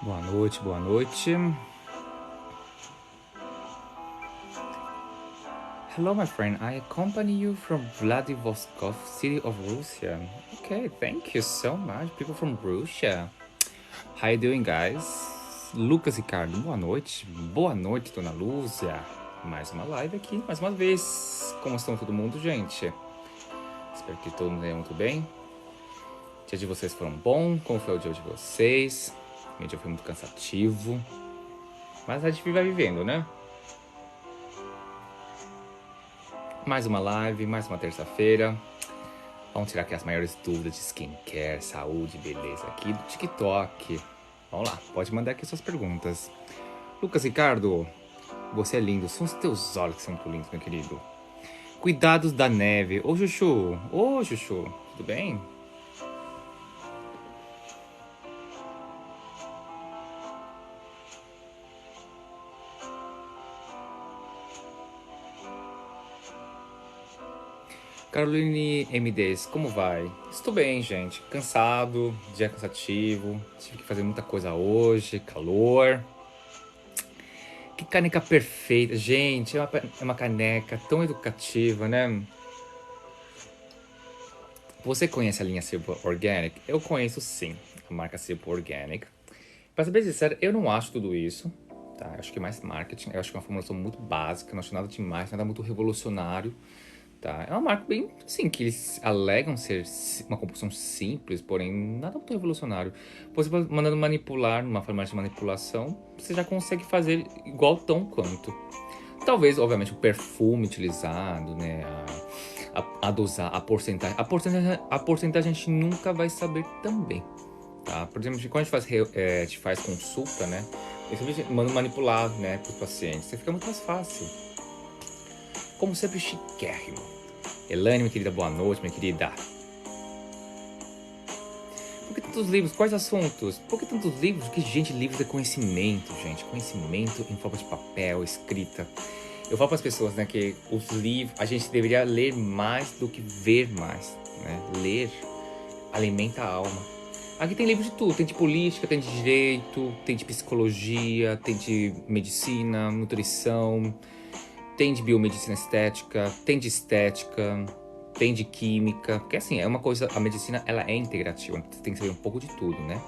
Boa noite, boa noite. Hello, my friend. I accompany you from Vladivostok, city of Russia. Okay, thank you so much, people from Russia. How you doing, guys? Lucas Ricardo, boa noite. Boa noite, dona Lúcia. Mais uma live aqui, mais uma vez. Como estão todo mundo, gente? Espero que todo mundo esteja muito bem. O dia de vocês foram bom? Como foi o dia de vocês? Meu dia foi muito cansativo. Mas a gente vai vivendo, né? Mais uma live, mais uma terça-feira. Vamos tirar aqui as maiores dúvidas de skincare, saúde, beleza aqui do TikTok. Vamos lá, pode mandar aqui suas perguntas. Lucas Ricardo, você é lindo. São os teus olhos que são muito lindos, meu querido. Cuidados da neve. Ô, Chuchu. Ô, Chuchu. Tudo bem? Caroline MDs, como vai? Estou bem, gente. Cansado, dia cansativo. Tive que fazer muita coisa hoje, calor. Que caneca perfeita. Gente, é uma caneca tão educativa, né? Você conhece a linha Silpo Organic? Eu conheço sim, a marca Silpo Organic. Pra ser bem sincero, eu não acho tudo isso, tá? Eu acho que é mais marketing, eu acho que é uma formulação muito básica, não acho nada demais, nada muito revolucionário, tá? É uma marca bem, sim, que eles alegam ser uma composição simples, porém nada muito revolucionário. Você mandando manipular numa farmácia de manipulação, você já consegue fazer igual tão quanto. Talvez, obviamente, o perfume utilizado, né? A dosar, a porcentagem. A porcentagem a gente nunca vai saber também, tá? Por exemplo, quando a gente faz consulta, né? Eu sempre mando manipular, né, para os pacientes. Você fica muito mais fácil. Como sempre, chiquérrimo. Elane, minha querida, boa noite, minha querida. Por que tantos livros? Quais assuntos? Por que tantos livros? Porque, gente, livros é conhecimento, gente. Conhecimento em forma de papel, escrita. Eu falo para as pessoas, né, que os livros, a gente deveria ler mais do que ver mais, né? Ler alimenta a alma. Aqui tem livro de tudo, tem de política, tem de direito, tem de psicologia, tem de medicina, nutrição, tem de biomedicina estética, tem de estética, tem de química, porque assim, é uma coisa, a medicina ela é integrativa, você tem que saber um pouco de tudo, né?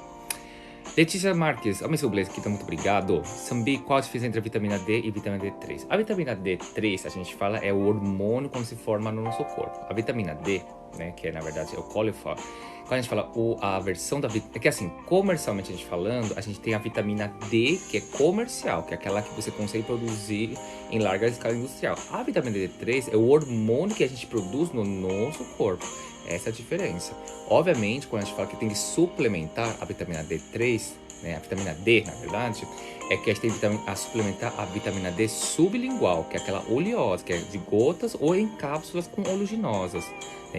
Letícia Marques, ó, meu Blaze aqui, tá muito obrigado. Sambi, qual a diferença entre a vitamina D e vitamina D3? A vitamina D3, a gente fala, é o hormônio quando se forma no nosso corpo. A vitamina D, né, que é na verdade é o cauliflower, quando a gente fala a versão da vitamina... É que assim, comercialmente a gente falando, a gente tem a vitamina D, que é comercial, que é aquela que você consegue produzir em larga escala industrial. A vitamina D3 é o hormônio que a gente produz no nosso corpo. Essa é a diferença. Obviamente, quando a gente fala que tem que suplementar a vitamina D3, né, a vitamina D, na verdade, é que a gente tem que suplementar a vitamina D sublingual, que é aquela oleosa, que é de gotas ou em cápsulas com oleaginosas.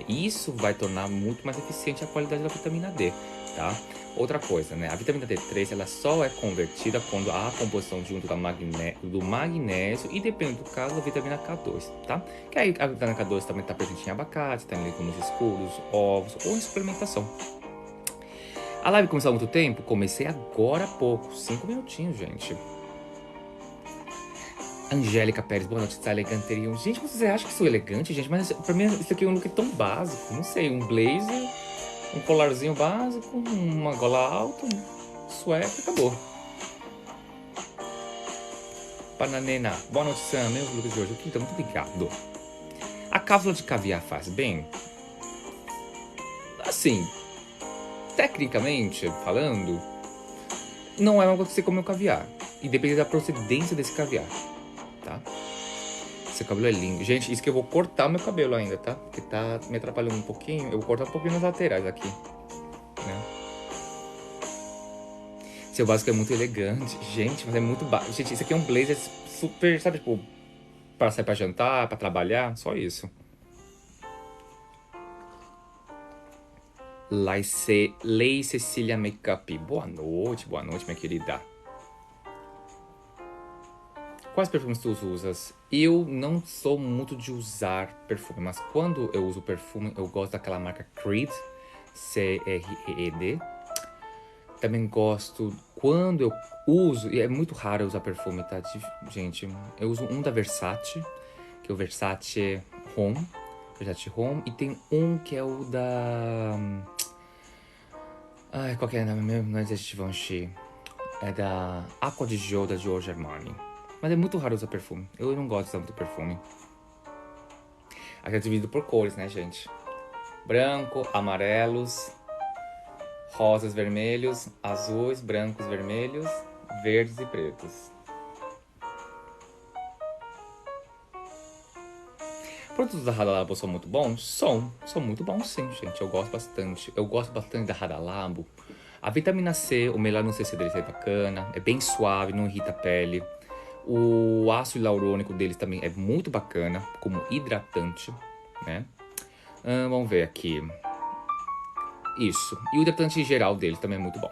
Isso vai tornar muito mais eficiente a qualidade da vitamina D, tá? Outra coisa, né? A vitamina D3 ela só é convertida quando há a composição junto do magnésio e, dependendo do caso, da vitamina K2, tá? Que aí a vitamina K2 também está presente em abacate, está em legumes escuros, ovos ou em suplementação. A live começou há muito tempo? Comecei agora há pouco, 5 minutinhos, gente. Angélica Pérez, boa noite, está eleganterium. Gente, vocês acham que sou elegante, gente? Mas pra mim isso aqui é um look tão básico. Não sei, um blazer, um colarzinho básico, uma gola alta, um suéter, acabou. Bananena, boa noite, Sam. Meus looks de hoje aqui, então muito obrigado. A cápsula de caviar faz bem? Assim, tecnicamente falando, não é uma coisa que você come o caviar. E depende da procedência desse caviar, tá? Seu cabelo é lindo. Gente, isso que eu vou cortar meu cabelo ainda, tá? Porque tá me atrapalhando um pouquinho. Eu vou cortar um pouquinho nas laterais aqui, né? Seu básico é muito elegante. Gente, mas é muito básico. Gente, isso aqui é um blazer super, sabe, tipo, pra sair pra jantar, pra trabalhar, só isso. Lei Cecília Makeup. Boa noite, minha querida. Quais perfumes tu usas? Eu não sou muito de usar perfume, mas quando eu uso perfume, eu gosto daquela marca Creed, Creed. Também gosto quando eu uso, e é muito raro eu usar perfume, tá, gente? Eu uso um da Versace, que é o Versace Home. Versace Home. E tem um que é o da... Ai, qual que é o nome mesmo? Não é de Givenchy. É da Acqua di Gio, da Giorgio Armani. Mas é muito raro usar perfume. Eu não gosto de usar muito perfume. Aqui é dividido por cores, né, gente? Branco, amarelos, rosas, vermelhos, azuis, brancos, vermelhos, verdes e pretos. Produtos da Hada Labo são muito bons? São muito bons sim, gente. Eu gosto bastante. Eu gosto bastante da Hada Labo. A vitamina C, o melano CC deles é bacana, é bem suave, não irrita a pele. O ácido hialurônico deles também é muito bacana, como hidratante, né? Vamos ver aqui. Isso. E o hidratante geral deles também é muito bom.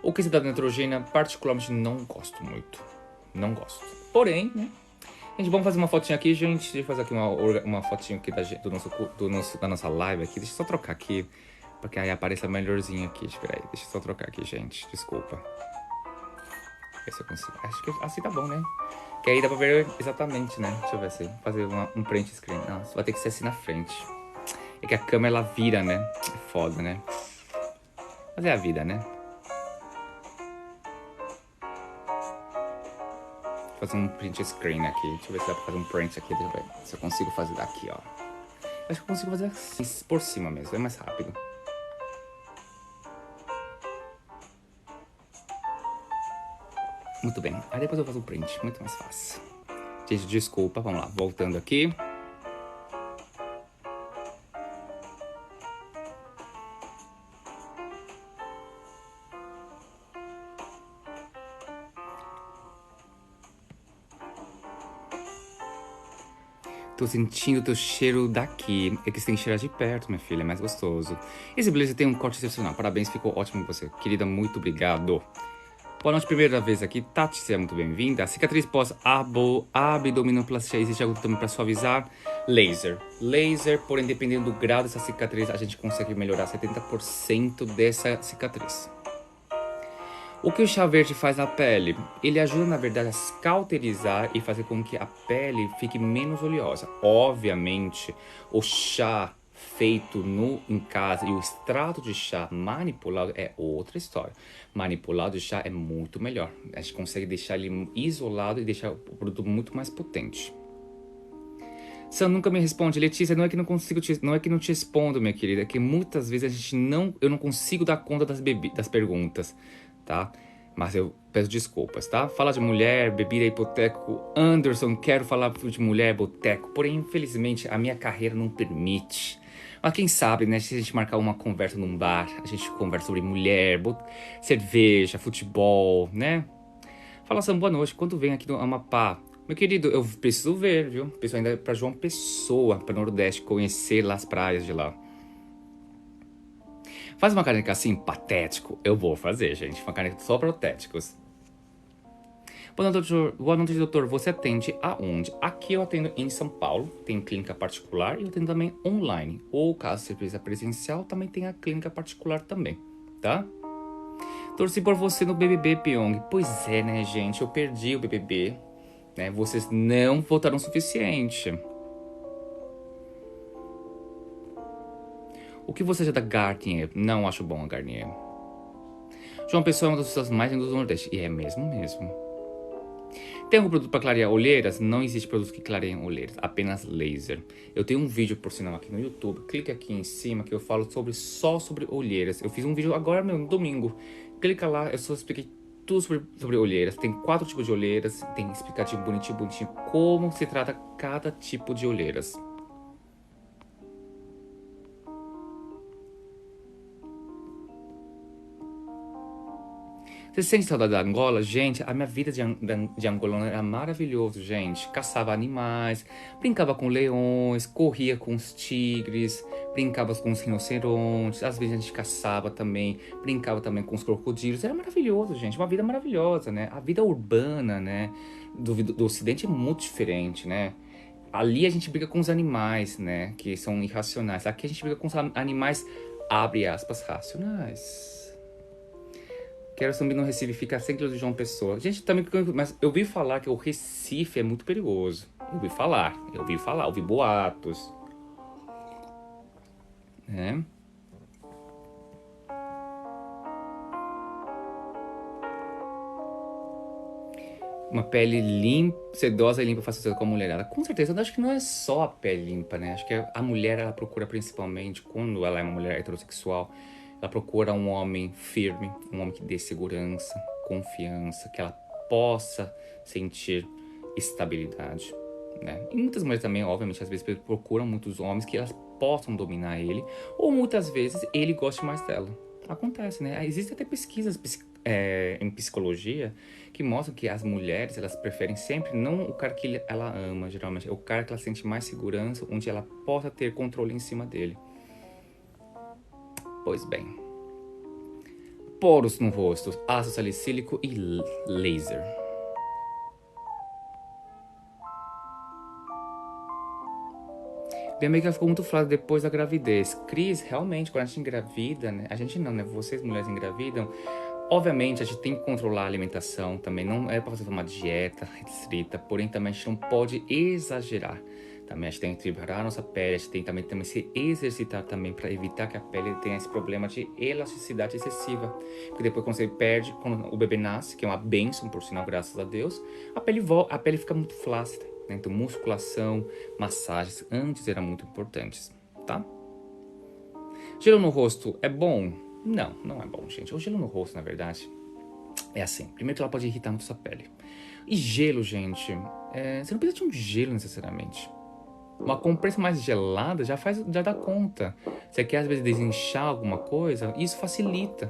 O quesito da Neutrogena, particularmente, não gosto muito. Não gosto. Porém, né? Gente, vamos fazer uma fotinha aqui, gente. Deixa eu fazer aqui uma fotinha aqui da nossa live aqui. Deixa eu só trocar aqui, porque aí aparece melhorzinho aqui. Espera aí, deixa eu só trocar aqui, gente. Desculpa. Ver se eu consigo. Acho que assim tá bom, né? Que aí dá pra ver exatamente, né? Deixa eu ver assim. Fazer um print screen. Nossa, vai ter que ser assim na frente. É que a câmera, ela vira, né? É foda, né? Mas é a vida, né? Vou fazer um print screen aqui. Deixa eu ver se dá pra fazer um print aqui. Deixa eu ver se eu consigo fazer daqui, ó. Acho que eu consigo fazer assim, por cima mesmo. É mais rápido. Muito bem. Aí depois eu faço o print. Muito mais fácil. Gente, desculpa. Vamos lá. Voltando aqui. Tô sentindo o teu cheiro daqui. É que você tem que cheirar de perto, minha filha. É mais gostoso. Esse blazer tem um corte excepcional. Parabéns, ficou ótimo com você. Querida, muito obrigado. Boa noite, primeira vez aqui. Tati, seja muito bem-vinda. Cicatriz pós-abdominoplastia. Existe algo também para suavizar? Laser. Laser, porém, dependendo do grau dessa cicatriz, a gente consegue melhorar 70% dessa cicatriz. O que o chá verde faz na pele? Ele ajuda, na verdade, a cauterizar e fazer com que a pele fique menos oleosa. Obviamente, o chá feito em casa e o extrato de chá manipulado é outra história. Manipulado de chá é muito melhor. A gente consegue deixar ele isolado e deixar o produto muito mais potente. Sam nunca me responde. Letícia, não é que não consigo não é que não te respondo, minha querida, é que muitas vezes eu não consigo dar conta das perguntas, tá? Mas eu peço desculpas, tá? Fala de mulher, bebida, hipoteco. Anderson, quero falar de mulher, boteco. Porém, infelizmente, a minha carreira não permite. Mas quem sabe, né? Se a gente marcar uma conversa num bar, a gente conversa sobre mulher, cerveja, futebol, né? Fala, Sam, boa noite. Quando vem aqui no Amapá? Meu querido, eu preciso ver, viu? Preciso ainda pra João Pessoa, pra Nordeste, conhecer lá as praias de lá. Faz uma caneca assim, patético. Eu vou fazer, gente. Uma caneca só para patéticos. Boa noite, doutor. Você atende aonde? Aqui eu atendo em São Paulo. Tem clínica particular e eu atendo também online. Ou caso você precisa presencial, também tem a clínica particular também, tá? Torci por você no BBB, Pyong. Pois é, né, gente? Eu perdi o BBB. Né? Vocês não votaram o suficiente. O que você acha da Garnier? Não acho bom a Garnier. João Pessoa é uma das pessoas mais lindas do Nordeste. E é mesmo. Tem algum produto para clarear olheiras? Não existe produto que clareiam olheiras, apenas laser. Eu tenho um vídeo, por sinal, aqui no YouTube. Clique aqui em cima que eu falo só sobre olheiras. Eu fiz um vídeo agora, no domingo. Clica lá, eu só expliquei tudo sobre olheiras. Tem 4 tipos de olheiras. Tem explicativo bonitinho, como se trata cada tipo de olheiras. Você sente saudade da Angola? Gente, a minha vida de angolano era maravilhoso, gente. Caçava animais, brincava com leões, corria com os tigres, brincava com os rinocerontes. Às vezes a gente caçava também, brincava também com os crocodilos. Era maravilhoso, gente. Uma vida maravilhosa, né? A vida urbana, né? Do Ocidente é muito diferente, né? Ali a gente briga com os animais, né? Que são irracionais. Aqui a gente briga com os animais, abre aspas, racionais. Quero subir no Recife, ficar 100 km de João Pessoa. Gente, também, mas eu ouvi falar que o Recife é muito perigoso. Ouvi boatos, né? Uma pele limpa, sedosa e limpa, fácil com a mulherada. Com certeza, eu acho que não é só a pele limpa, né? Acho que a mulher, ela procura principalmente, quando ela é uma mulher heterossexual, ela procura um homem firme, um homem que dê segurança, confiança, que ela possa sentir estabilidade, né? E muitas mulheres também, obviamente, às vezes procuram muitos homens que elas possam dominar ele, ou muitas vezes ele goste mais dela. Acontece, né? Existem até pesquisas em psicologia que mostram que as mulheres, elas preferem sempre não o cara que ela ama, geralmente, é o cara que ela sente mais segurança, onde ela possa ter controle em cima dele. Pois bem. Poros no rosto, ácido salicílico e laser. Minha amiga ficou muito flácida depois da gravidez. Cris, realmente, quando a gente engravida, né? A gente não, né? Vocês mulheres engravidam. Obviamente, a gente tem que controlar a alimentação também. Não é para fazer uma dieta restrita. Porém, também a gente não pode exagerar. Também a gente tem que preparar a nossa pele. A gente tem também se exercitar também para evitar que a pele tenha esse problema de elasticidade excessiva. Porque depois, quando você perde, quando o bebê nasce, que é uma bênção, por sinal, graças a Deus, a pele fica muito flácida. Então, musculação, massagens, antes eram muito importantes, tá? Gelo no rosto é bom? Não, não é bom, gente. O gelo no rosto, na verdade, é assim. Primeiro que ela pode irritar muito sua pele. E gelo, gente, você não precisa de um gelo necessariamente. Uma compressa mais gelada já dá conta. Você quer, às vezes, desinchar alguma coisa, isso facilita,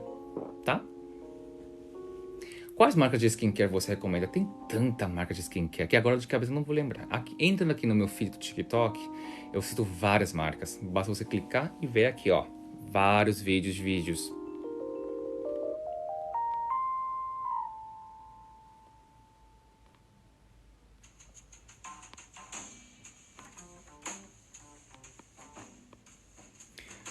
tá? Quais marcas de skincare você recomenda? Tem tanta marca de skincare que agora de cabeça eu não vou lembrar. Entrando aqui no meu feed do TikTok, eu cito várias marcas. Basta você clicar e ver aqui, ó. Vários vídeos.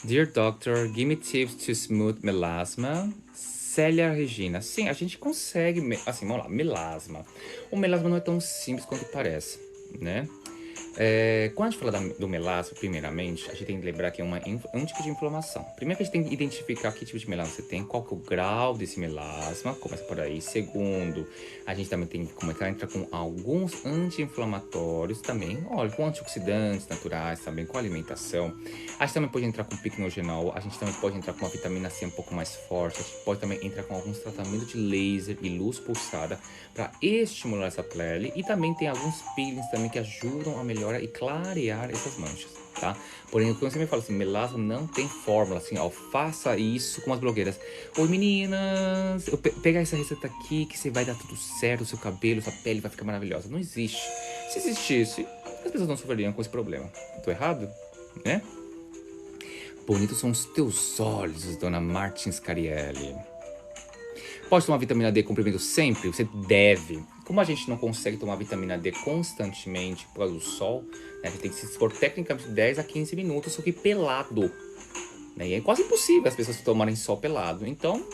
Dear Doctor, give me tips to smooth melasma. Célia Regina. Sim, a gente consegue. Assim, vamos lá, melasma. O melasma não é tão simples quanto parece, né? Quando a gente fala do melasma, primeiramente, a gente tem que lembrar que é um tipo de inflamação. Primeiro que a gente tem que identificar que tipo de melasma você tem, qual que é o grau desse melasma, começa por aí. Segundo, a gente também tem que começar a entrar com alguns anti-inflamatórios também, olha, com antioxidantes naturais também, com alimentação. A gente também pode entrar com piquenogenol, a gente também pode entrar com uma vitamina C um pouco mais forte, a gente pode também entrar com alguns tratamentos de laser e luz pulsada para estimular essa pele, e também tem alguns peelings também que ajudam a melhorar e clarear essas manchas, tá? Porém, quando você me fala assim, melasma não tem fórmula, assim, ó, faça isso com as blogueiras. Oi, meninas, pegar essa receita aqui que você vai dar tudo certo, o seu cabelo, sua pele vai ficar maravilhosa. Não existe. Se existisse, as pessoas não sofreriam com esse problema. Tô errado? Né? Bonitos são os teus olhos, dona Martins Carielli. Pode tomar vitamina D comprimido sempre? Você deve. Como a gente não consegue tomar vitamina D constantemente por causa do sol, né, a gente tem que se expor tecnicamente 10 a 15 minutos, só que pelado. Né, e é quase impossível as pessoas tomarem sol pelado. Então,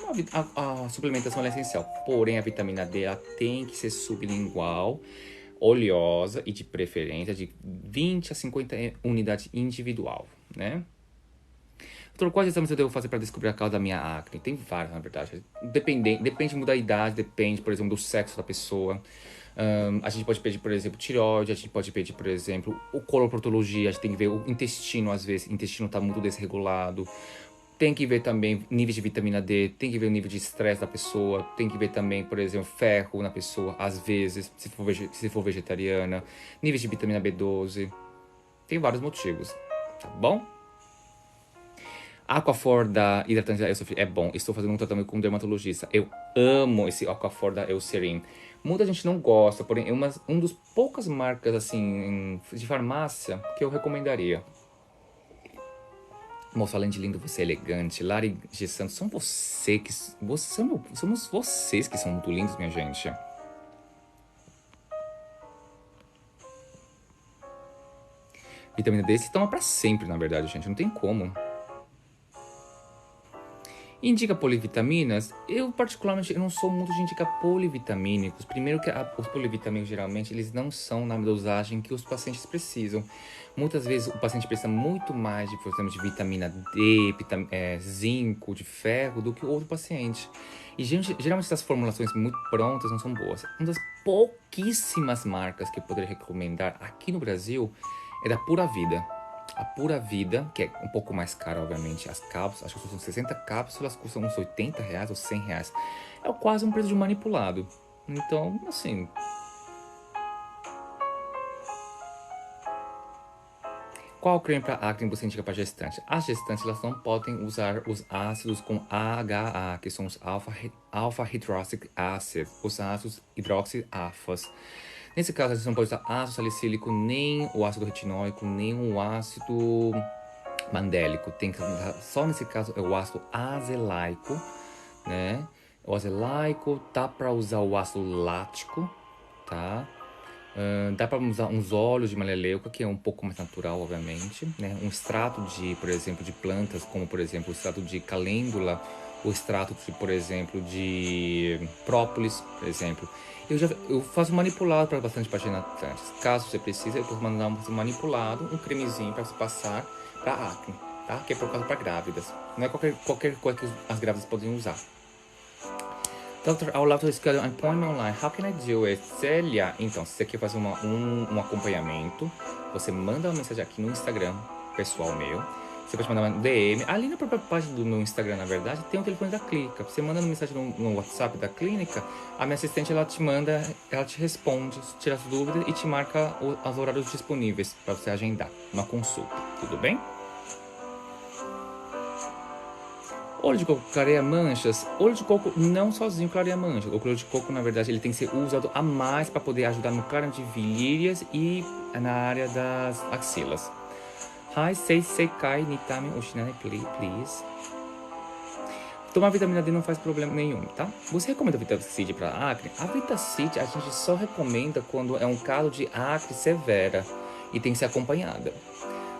a suplementação é essencial. Porém, a vitamina D ela tem que ser sublingual, oleosa e de preferência de 20 a 50 unidades individual, né? Doutor, quais exames eu devo fazer para descobrir a causa da minha acne? Tem vários, na verdade. Depende muito da idade, depende, por exemplo, do sexo da pessoa. A gente pode pedir, por exemplo, tireoide, a gente pode pedir, por exemplo, o coloproctologia, a gente tem que ver o intestino, às vezes, o intestino está muito desregulado. Tem que ver também níveis de vitamina D, tem que ver o nível de estresse da pessoa, tem que ver também, por exemplo, ferro na pessoa, às vezes, se for vegetariana, níveis de vitamina B12. Tem vários motivos, tá bom? Aquaphor da hidratante da Eucerin é bom. Estou fazendo um tratamento com um dermatologista. Eu amo esse Aquaphor da Eucerin. Muita gente não gosta, porém é um dos poucas marcas assim de farmácia que eu recomendaria. Moço, além de lindo, você é elegante. Lari G. Santos, somos vocês que são muito lindos, minha gente. Vitamina D se toma pra sempre, na verdade, gente. Não tem como. Indica polivitaminas? Eu, particularmente, eu não sou muito de indicar polivitamínicos. Primeiro que os polivitamínicos, geralmente, eles não são na dosagem que os pacientes precisam. Muitas vezes, o paciente precisa muito mais, por exemplo, de vitamina D, zinco, de ferro, do que o outro paciente. E, geralmente, essas formulações muito prontas não são boas. Uma das pouquíssimas marcas que eu poderia recomendar aqui no Brasil é da Pura Vida. A Pura Vida, que é um pouco mais cara, obviamente, as cápsulas, acho que são 60 cápsulas, custam uns R$ 80 ou R$ 100. É quase um preço de manipulado. Então, assim... Qual creme para acne você indica para gestante? As gestantes, elas não podem usar os ácidos com AHA, que são os alpha-hydroxy acid, os ácidos hidroxialfas. Nesse caso, a gente não pode usar ácido salicílico, nem o ácido retinóico, nem o ácido mandélico. Tem que usar, só nesse caso é o ácido azelaico, né? O azelaico, dá para usar o ácido lático, tá? Dá para usar uns óleos de melaleuca, que é um pouco mais natural, obviamente, né? Um extrato de, por exemplo, de plantas, como por exemplo o extrato de calêndula, o extrato de, por exemplo, de própolis, por exemplo. Eu faço manipulado para bastante pacientes. Caso você precise, eu posso mandar um manipulado, um cremezinho para se passar para acne, tá? Que é por causa para grávidas. Não é qualquer coisa que as grávidas podem usar. Doctor, I would love to schedule an appointment online. How can I do it? Célia, então, se você quer fazer um acompanhamento, você manda uma mensagem aqui no Instagram, pessoal meu. Você pode mandar uma DM. Ali na própria página do meu Instagram, na verdade, tem o telefone da clínica. Você manda uma mensagem no WhatsApp da clínica, a minha assistente, ela te responde, tira as dúvidas e te marca os horários disponíveis para você agendar uma consulta. Tudo bem? Óleo de coco clareia manchas. Óleo de coco não sozinho clareia manchas. O óleo de coco, na verdade, ele tem que ser usado a mais para poder ajudar no clareamento de virilhas e na área das axilas. Hi, Seikai Nitami Oshinane, please. Tomar vitamina D não faz problema nenhum, tá? Você recomenda Vitacid para acne? A Vitacid a gente só recomenda quando é um caso de acne severa e tem que ser acompanhada.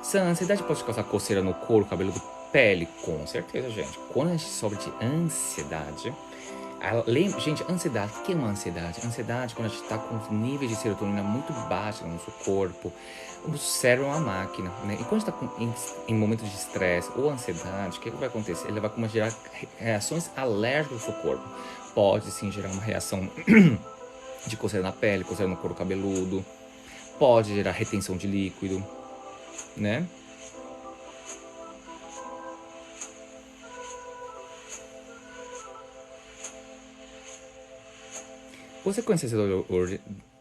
Se a ansiedade pode causar coceira no couro, cabeludo, pele, com certeza, gente. Quando a gente sofre de ansiedade, gente, ansiedade, o que é uma ansiedade? Ansiedade quando a gente está com os níveis de serotonina muito baixos no nosso corpo. O cérebro é uma máquina, né? E quando a gente está em momentos de estresse ou ansiedade, o que vai acontecer? Ele vai começar a gerar reações alérgicas no seu corpo. Pode sim gerar uma reação de coceira na pele, coceira no couro cabeludo. Pode gerar retenção de líquido, né?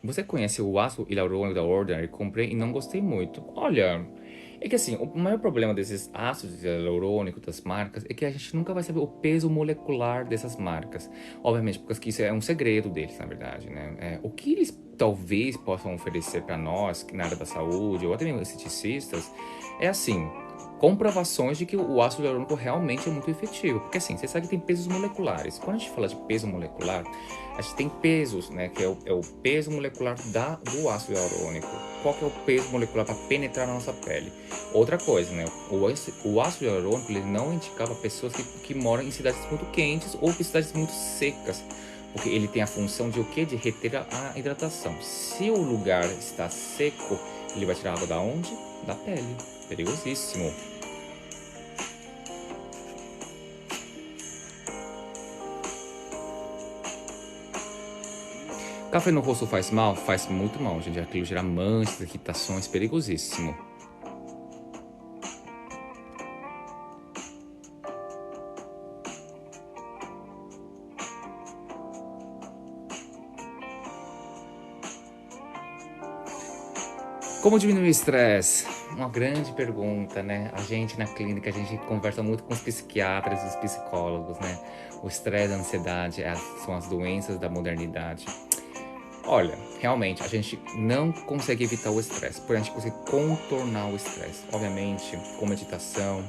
Você conhece o ácido hialurônico da Ordinary? Comprei e não gostei muito. Olha, é que assim, o maior problema desses ácidos hialurônicos das marcas é que a gente nunca vai saber o peso molecular dessas marcas. Obviamente, porque isso é um segredo deles, na verdade, né? O que eles talvez possam oferecer para nós, na área da saúde, ou até mesmo esteticistas, é assim, comprovações de que o ácido hialurônico realmente é muito efetivo. Porque assim, você sabe que tem pesos moleculares. Quando a gente fala de peso molecular, a gente tem pesos, né? Que é o peso molecular do ácido hialurônico. Qual que é o peso molecular para penetrar na nossa pele? Outra coisa, né? O ácido hialurônico, ele não indicava pessoas que moram em cidades muito quentes ou em cidades muito secas. Porque ele tem a função de o quê? De reter a hidratação. Se o lugar está seco, ele vai tirar a água da onde? Da pele. Perigosíssimo. Café no rosto faz mal? Faz muito mal, gente. Aquilo gera manchas, irritações, perigosíssimo. Como diminuir o estresse? Uma grande pergunta, né? A gente na clínica, a gente conversa muito com os psiquiatras e os psicólogos, né? O estresse, a ansiedade são as doenças da modernidade. Olha, realmente, a gente não consegue evitar o estresse, porém a gente consegue contornar o estresse. Obviamente, com meditação,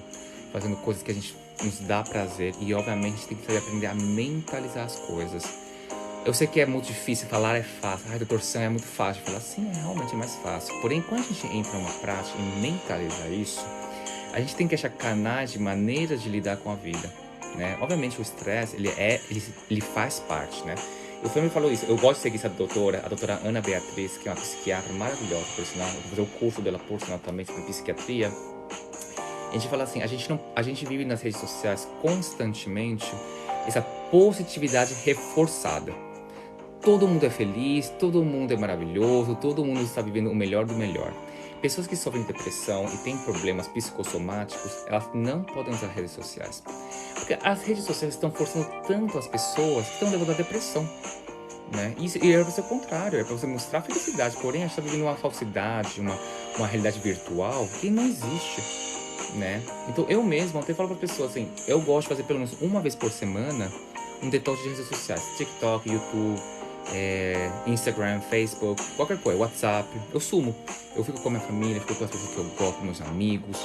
fazendo coisas que a gente nos dá prazer e, obviamente, a gente tem que saber aprender a mentalizar as coisas. Eu sei que é muito difícil, falar é fácil. Ai, doutor Sam, é muito fácil. Falar sim, realmente é mais fácil. Porém, quando a gente entra numa prática e mentaliza isso, a gente tem que achar canais de maneiras de lidar com a vida. né? Obviamente o estresse, ele faz parte, né? O filme falou isso. Eu gosto de seguir essa doutora, a doutora Ana Beatriz, que é uma psiquiatra maravilhosa, por sinal. Eu vou fazer o curso dela, por sinal, também sobre psiquiatria. A gente fala assim, a gente vive nas redes sociais constantemente essa positividade reforçada. Todo mundo é feliz, todo mundo é maravilhoso, todo mundo está vivendo o melhor do melhor. Pessoas que sofrem depressão e têm problemas psicossomáticos, elas não podem usar redes sociais. Porque as redes sociais estão forçando tanto as pessoas que estão levando à depressão. Né? E é para ser o contrário, é para você mostrar felicidade. Porém, a gente está vivendo uma falsidade, uma realidade virtual que não existe. Né? Então eu mesmo até falo para pessoas assim, eu gosto de fazer pelo menos uma vez por semana um detox de redes sociais, TikTok, YouTube, Instagram, Facebook, qualquer coisa, WhatsApp. Eu sumo, eu fico com a minha família, fico com as pessoas que eu gosto, com meus amigos,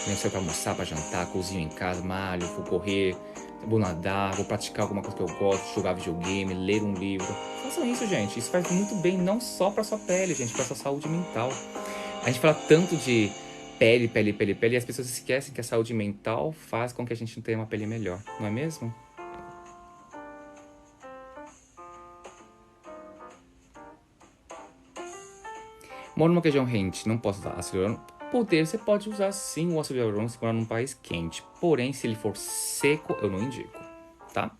né? Saio para almoçar, para jantar, cozinho em casa, malho, vou correr, vou nadar, vou praticar alguma coisa que eu gosto, jogar videogame, ler um livro. Façam isso, gente, isso faz muito bem não só para sua pele, gente, para sua saúde mental. A gente fala tanto de pele, pele, pele, pele, e as pessoas esquecem que a saúde mental faz com que a gente tenha uma pele melhor, não é mesmo? Moro numa região rente, não posso usar ácido hialurônico. Você pode usar sim o ácido hialurônico se morar num país quente, porém, se ele for seco, eu não indico, tá?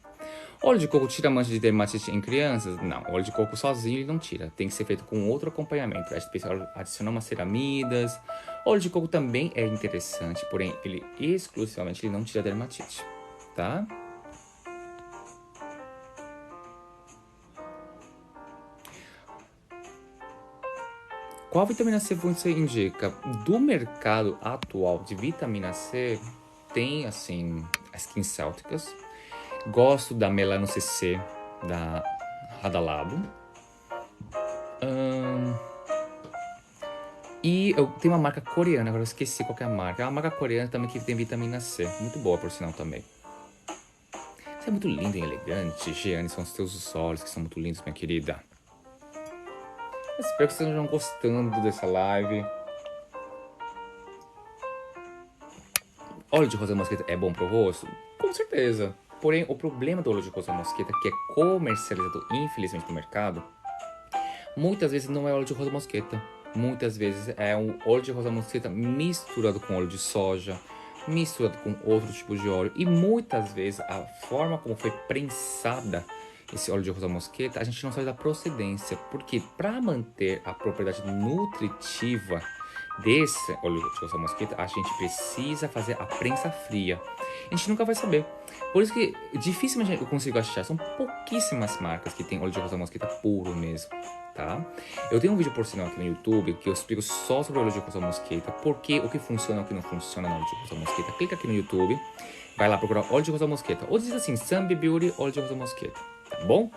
Óleo de coco tira mancha de dermatite em crianças? Não, óleo de coco sozinho ele não tira. Tem que ser feito com outro acompanhamento. A gente precisa adicionar umas ceramidas. Óleo de coco também é interessante, porém ele exclusivamente ele não tira dermatite, tá? Qual vitamina C você indica? Do mercado atual de vitamina C, tem assim as SkinCeuticals. Gosto da Melano CC da Radalabo. E eu tenho uma marca coreana, agora eu esqueci qual que é a marca. É uma marca coreana também que tem vitamina C. Muito boa, por sinal, também. Você é muito linda e elegante. Giane, são os teus olhos que são muito lindos, minha querida. Eu espero que vocês estejam gostando dessa live. Óleo de rosa mosqueta é bom pro rosto? Com certeza. Porém, o problema do óleo de rosa mosqueta, que é comercializado infelizmente no mercado, muitas vezes não é óleo de rosa mosqueta. Muitas vezes é um óleo de rosa mosqueta misturado com óleo de soja, misturado com outro tipo de óleo. E muitas vezes a forma como foi prensada esse óleo de rosa mosqueta, a gente não sabe da procedência. Porque para manter a propriedade nutritiva desse óleo de rosa mosqueta, a gente precisa fazer a prensa fria. A gente nunca vai saber. Por isso que dificilmente eu consigo achar. São pouquíssimas marcas que tem óleo de rosa mosqueta puro mesmo. Tá? Eu tenho um vídeo por sinal aqui no YouTube que eu explico só sobre o óleo de rosa mosqueta, porque o que funciona e o que não funciona no óleo de rosa mosqueta. Clica aqui no YouTube, vai lá procurar óleo de rosa mosqueta, ou diz assim, Sunby Beauty óleo de rosa mosqueta, tá bom?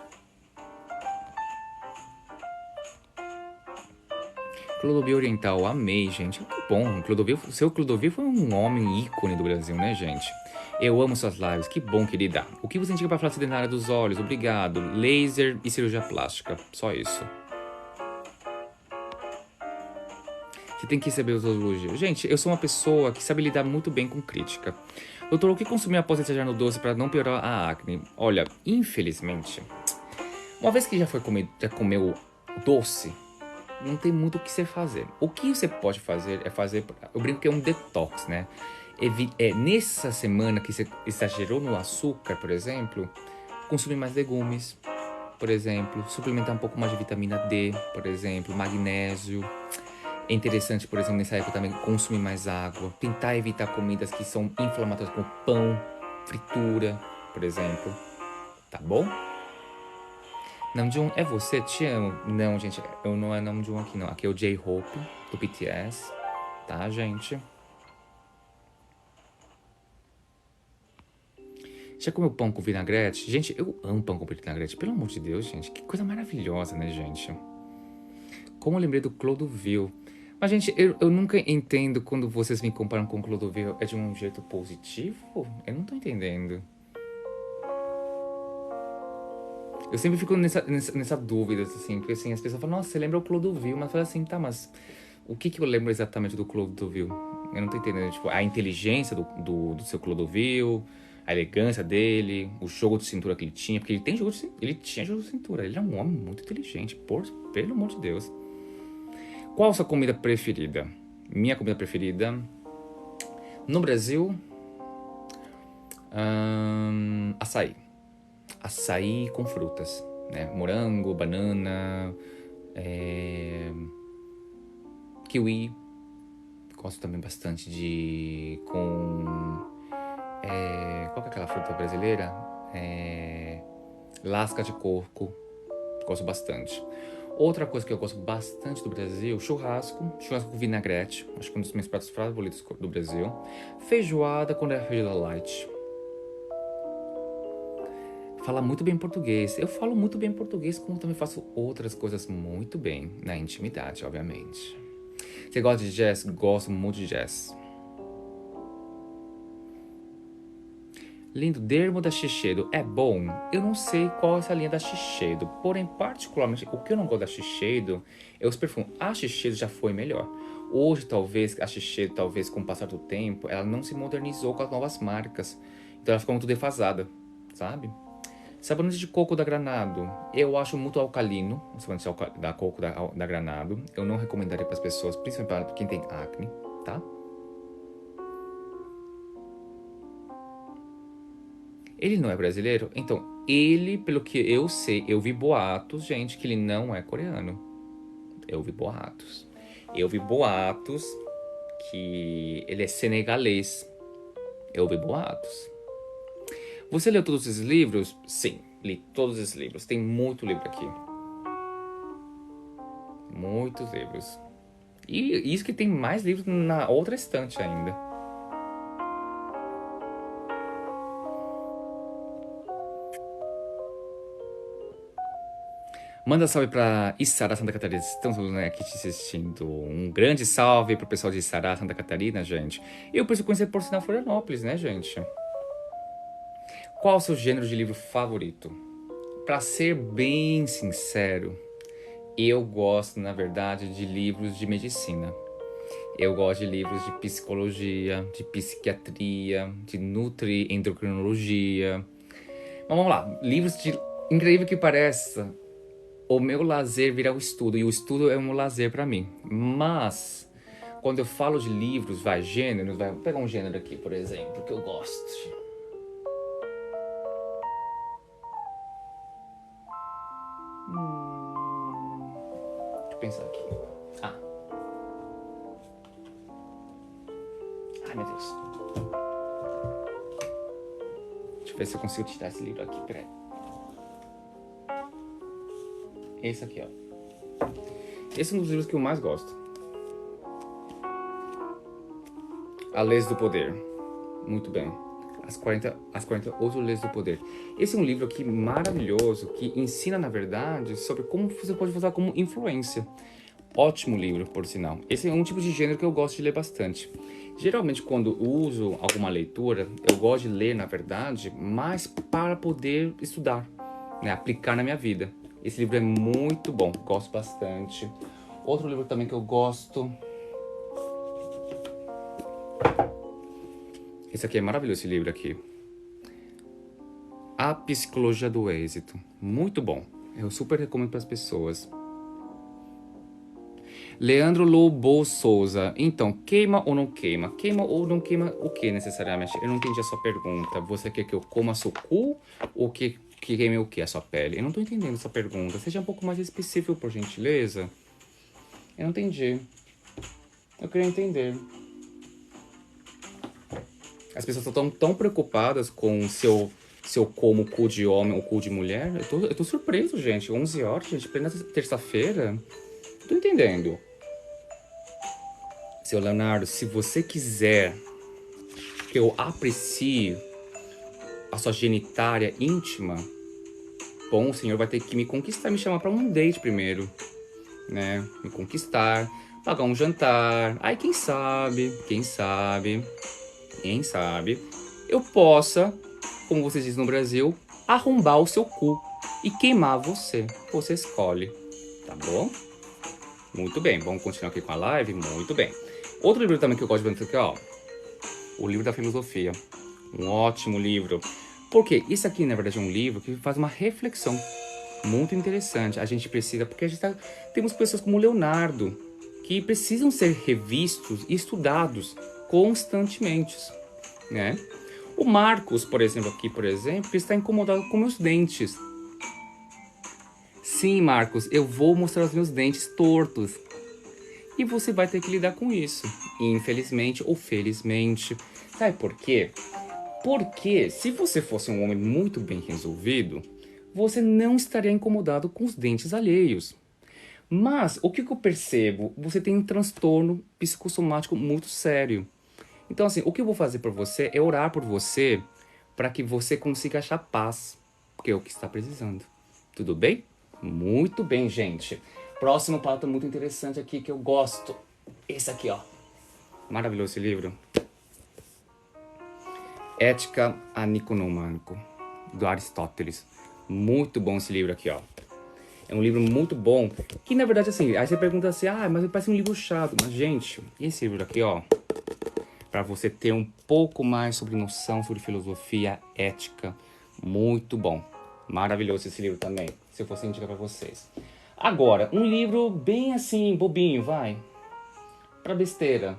Clodovil Oriental, amei, gente. Que bom, Clodovil, seu Clodovil foi um homem ícone do Brasil, né, gente? Eu amo suas lives, que bom, querida. O que você indica para flacidez na área dos olhos? Obrigado. Laser e cirurgia plástica, só isso. Você tem que receber os elogios. Gente, eu sou uma pessoa que sabe lidar muito bem com crítica. Doutor, o que consumir após exagerar no doce para não piorar a acne? Olha, infelizmente, uma vez que já comeu doce, não tem muito o que você fazer. O que você pode fazer é fazer, eu brinco que é um detox, né? Nessa semana que você exagerou no açúcar, por exemplo, consumir mais legumes, por exemplo, suplementar um pouco mais de vitamina D, por exemplo, magnésio. É interessante, por exemplo, nessa época também consumir mais água, tentar evitar comidas que são inflamatórias como pão, fritura, por exemplo, tá bom? Namjoon, é você? Te amo. Não, gente, eu não é Namjoon aqui não. Aqui é o J-Hope, do BTS, tá, gente? Já comeu pão com vinagrete? Gente, eu amo pão com vinagrete, pelo amor de Deus, gente. Que coisa maravilhosa, né, gente? Como eu lembrei do Clodovil. Mas, gente, eu nunca entendo quando vocês me comparam com o Clodovil. É de um jeito positivo? Eu não tô entendendo. Eu sempre fico nessa dúvida, assim. Porque, assim, as pessoas falam, nossa, você lembra o Clodovil? Mas eu falo assim, tá, mas o que eu lembro exatamente do Clodovil? Eu não tô entendendo. Tipo, a inteligência do seu Clodovil, a elegância dele, o jogo de cintura que ele tinha, porque ele tinha jogo de cintura, ele era um homem muito inteligente, pelo amor de Deus. Qual a sua comida preferida? Minha comida preferida no Brasil, açaí. Açaí com frutas, né? Morango, banana, kiwi. Gosto também bastante qual que é aquela fruta brasileira? Lasca de coco. Gosto bastante. Outra coisa que eu gosto bastante do Brasil, churrasco com vinagrete. Acho que é um dos meus pratos favoritos do Brasil. Feijoada quando é feijoada light. Fala muito bem português. Eu falo muito bem português, como também faço outras coisas muito bem, na intimidade, obviamente. Você gosta de jazz? Gosto muito de jazz. Lindo, Dermo da Shiseido é bom? Eu não sei qual é essa linha da Shiseido, porém, particularmente, o que eu não gosto da Shiseido é os perfumes. A Shiseido já foi melhor. Hoje, talvez, a Shiseido, com o passar do tempo, ela não se modernizou com as novas marcas. Então, ela ficou muito defasada, sabe? Sabonete de coco da Granado, eu acho muito alcalino, o sabonete da coco da Granado. Eu não recomendaria para as pessoas, principalmente para quem tem acne, tá? Ele não é brasileiro? Então, ele, pelo que eu sei, eu vi boatos, gente, que ele não é coreano. Eu vi boatos que ele é senegalês. Eu vi boatos. Você leu todos esses livros? Sim, li todos esses livros. Tem muito livro aqui. Muitos livros. E isso que tem mais livros na outra estante ainda. Manda salve pra Içará, Santa Catarina. Estamos aqui te assistindo. Um grande salve pro pessoal de Içará, Santa Catarina, gente. Eu preciso conhecer por sinal Florianópolis, né, gente? Qual o seu gênero de livro favorito? Pra ser bem sincero, eu gosto, na verdade, de livros de medicina. Eu gosto de livros de psicologia, de psiquiatria, de nutri-endocrinologia. Mas vamos lá, livros de... Incrível que pareça, o meu lazer vira o estudo, e o estudo é um lazer pra mim. Mas, quando eu falo de livros, gêneros, vou pegar um gênero aqui, por exemplo, que eu gosto. Deixa eu pensar aqui. Ai, meu Deus. Deixa eu ver se eu consigo tirar esse livro aqui, peraí. Esse aqui, ó. Esse é um dos livros que eu mais gosto. A Leis do Poder. Muito bem. As 48 Leis do Poder. Esse é um livro aqui maravilhoso que ensina, na verdade, sobre como você pode usar como influência. Ótimo livro, por sinal. Esse é um tipo de gênero que eu gosto de ler bastante. Geralmente, quando uso alguma leitura, eu gosto de ler, na verdade, mais para poder estudar, né? Aplicar na minha vida. Esse livro é muito bom, gosto bastante. Outro livro também que eu gosto... Esse aqui é maravilhoso, esse livro aqui. A Psicologia do Êxito. Muito bom. Eu super recomendo para as pessoas. Leandro Lobo Souza. Então, queima ou não queima? Queima ou não queima o que necessariamente? Eu não entendi a sua pergunta. Você quer que eu coma seu cu ou que queime o que? A sua pele? Eu não tô entendendo essa pergunta. Seja um pouco mais específico, por gentileza. Eu não entendi. Eu queria entender. As pessoas estão tão preocupadas com se eu como o cu de homem ou o cu de mulher. Eu tô surpreso, gente. 11 horas, gente. Plena terça-feira. Não tô entendendo. Seu Leonardo, se você quiser que eu aprecie a sua genitália íntima, bom, o senhor vai ter que me conquistar, me chamar pra um date primeiro, né? Me conquistar, pagar um jantar. Aí quem sabe, eu possa, como vocês dizem no Brasil, arrombar o seu cu e queimar você. Você escolhe, tá bom? Muito bem, vamos continuar aqui com a live? Muito bem. Outro livro também que eu gosto de ver aqui, ó. O livro da filosofia. Um ótimo livro. Porque isso aqui, na verdade, é um livro que faz uma reflexão muito interessante. A gente precisa, porque temos pessoas como Leonardo, que precisam ser revistos e estudados constantemente, né? O Marcos, por exemplo, aqui, por exemplo, está incomodado com meus dentes. Sim, Marcos, eu vou mostrar os meus dentes tortos. E você vai ter que lidar com isso, infelizmente ou felizmente. Sabe por quê? Porque se você fosse um homem muito bem resolvido, você não estaria incomodado com os dentes alheios. Mas o que eu percebo? Você tem um transtorno psicossomático muito sério. Então, assim, o que eu vou fazer por você é orar por você para que você consiga achar paz, que é o que está precisando. Tudo bem? Muito bem, gente. Próximo pauta muito interessante aqui que eu gosto. Esse aqui, ó. Maravilhoso esse livro. Ética a Nicomânico, do Aristóteles. Muito bom esse livro aqui, ó. É um livro muito bom, que na verdade assim, aí você pergunta assim, mas parece um livro chato. Mas gente, esse livro aqui, ó, para você ter um pouco mais sobre noção, sobre filosofia, ética, muito bom. Maravilhoso esse livro também, se eu fosse indicar para vocês. Agora, um livro bem assim, bobinho, vai, pra besteira.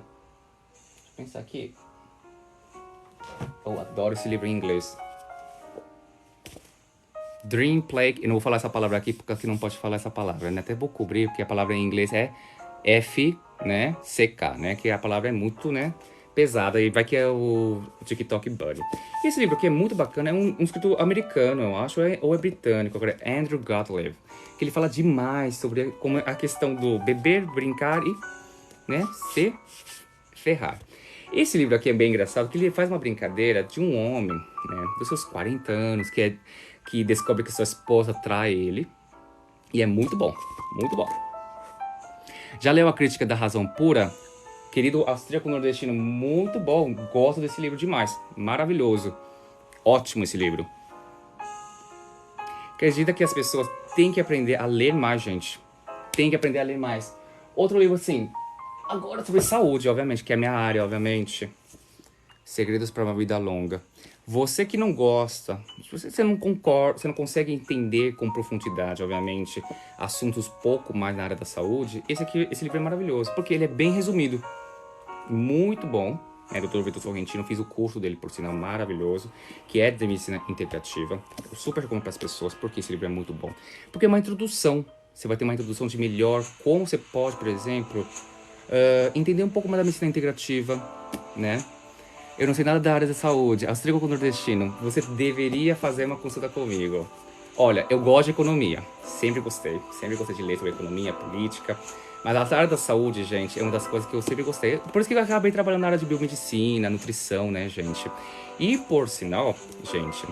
Deixa eu pensar aqui. Eu adoro esse livro em inglês. Dream Plague, eu não vou falar essa palavra aqui porque aqui não pode falar essa palavra, né? Até vou cobrir, porque a palavra em inglês é F, né, CK, né? Que a palavra é muito, né, pesada e vai que é o TikTok Buddy. E esse livro aqui é muito bacana, é um escritor americano, eu acho, ou é britânico, agora é Andrew Gottlieb, que ele fala demais sobre como a questão do beber, brincar e, né, se ferrar. Esse livro aqui é bem engraçado, porque ele faz uma brincadeira de um homem, né, dos seus 40 anos, que descobre que sua esposa trai ele. E é muito bom, muito bom. Já leu A Crítica da Razão Pura? Querido austríaco nordestino, muito bom. Gosto desse livro demais. Maravilhoso. Ótimo esse livro. Acredita que as pessoas têm que aprender a ler mais, gente. Tem que aprender a ler mais. Outro livro, assim, agora sobre saúde, obviamente, que é a minha área, obviamente. Segredos para uma Vida Longa. Você que não gosta, você não concorda, você não consegue entender com profundidade, obviamente, assuntos pouco mais na área da saúde, esse livro é maravilhoso, porque ele é bem resumido. Muito bom. Dr. Vitor Sorrentino, fiz o curso dele, por sinal, maravilhoso, que é de medicina integrativa. Eu super recomendo para as pessoas, porque esse livro é muito bom. Porque é uma introdução. Você vai ter uma introdução de melhor como você pode, por exemplo, entender um pouco mais da medicina integrativa, né? Eu não sei nada da área da saúde, austríaco nordestino, você deveria fazer uma consulta comigo. Olha, eu gosto de economia, sempre gostei de ler sobre economia, política, mas a área da saúde, gente, é uma das coisas que eu sempre gostei. Por isso que eu acabei trabalhando na área de biomedicina, nutrição, né, gente? E por sinal, gente,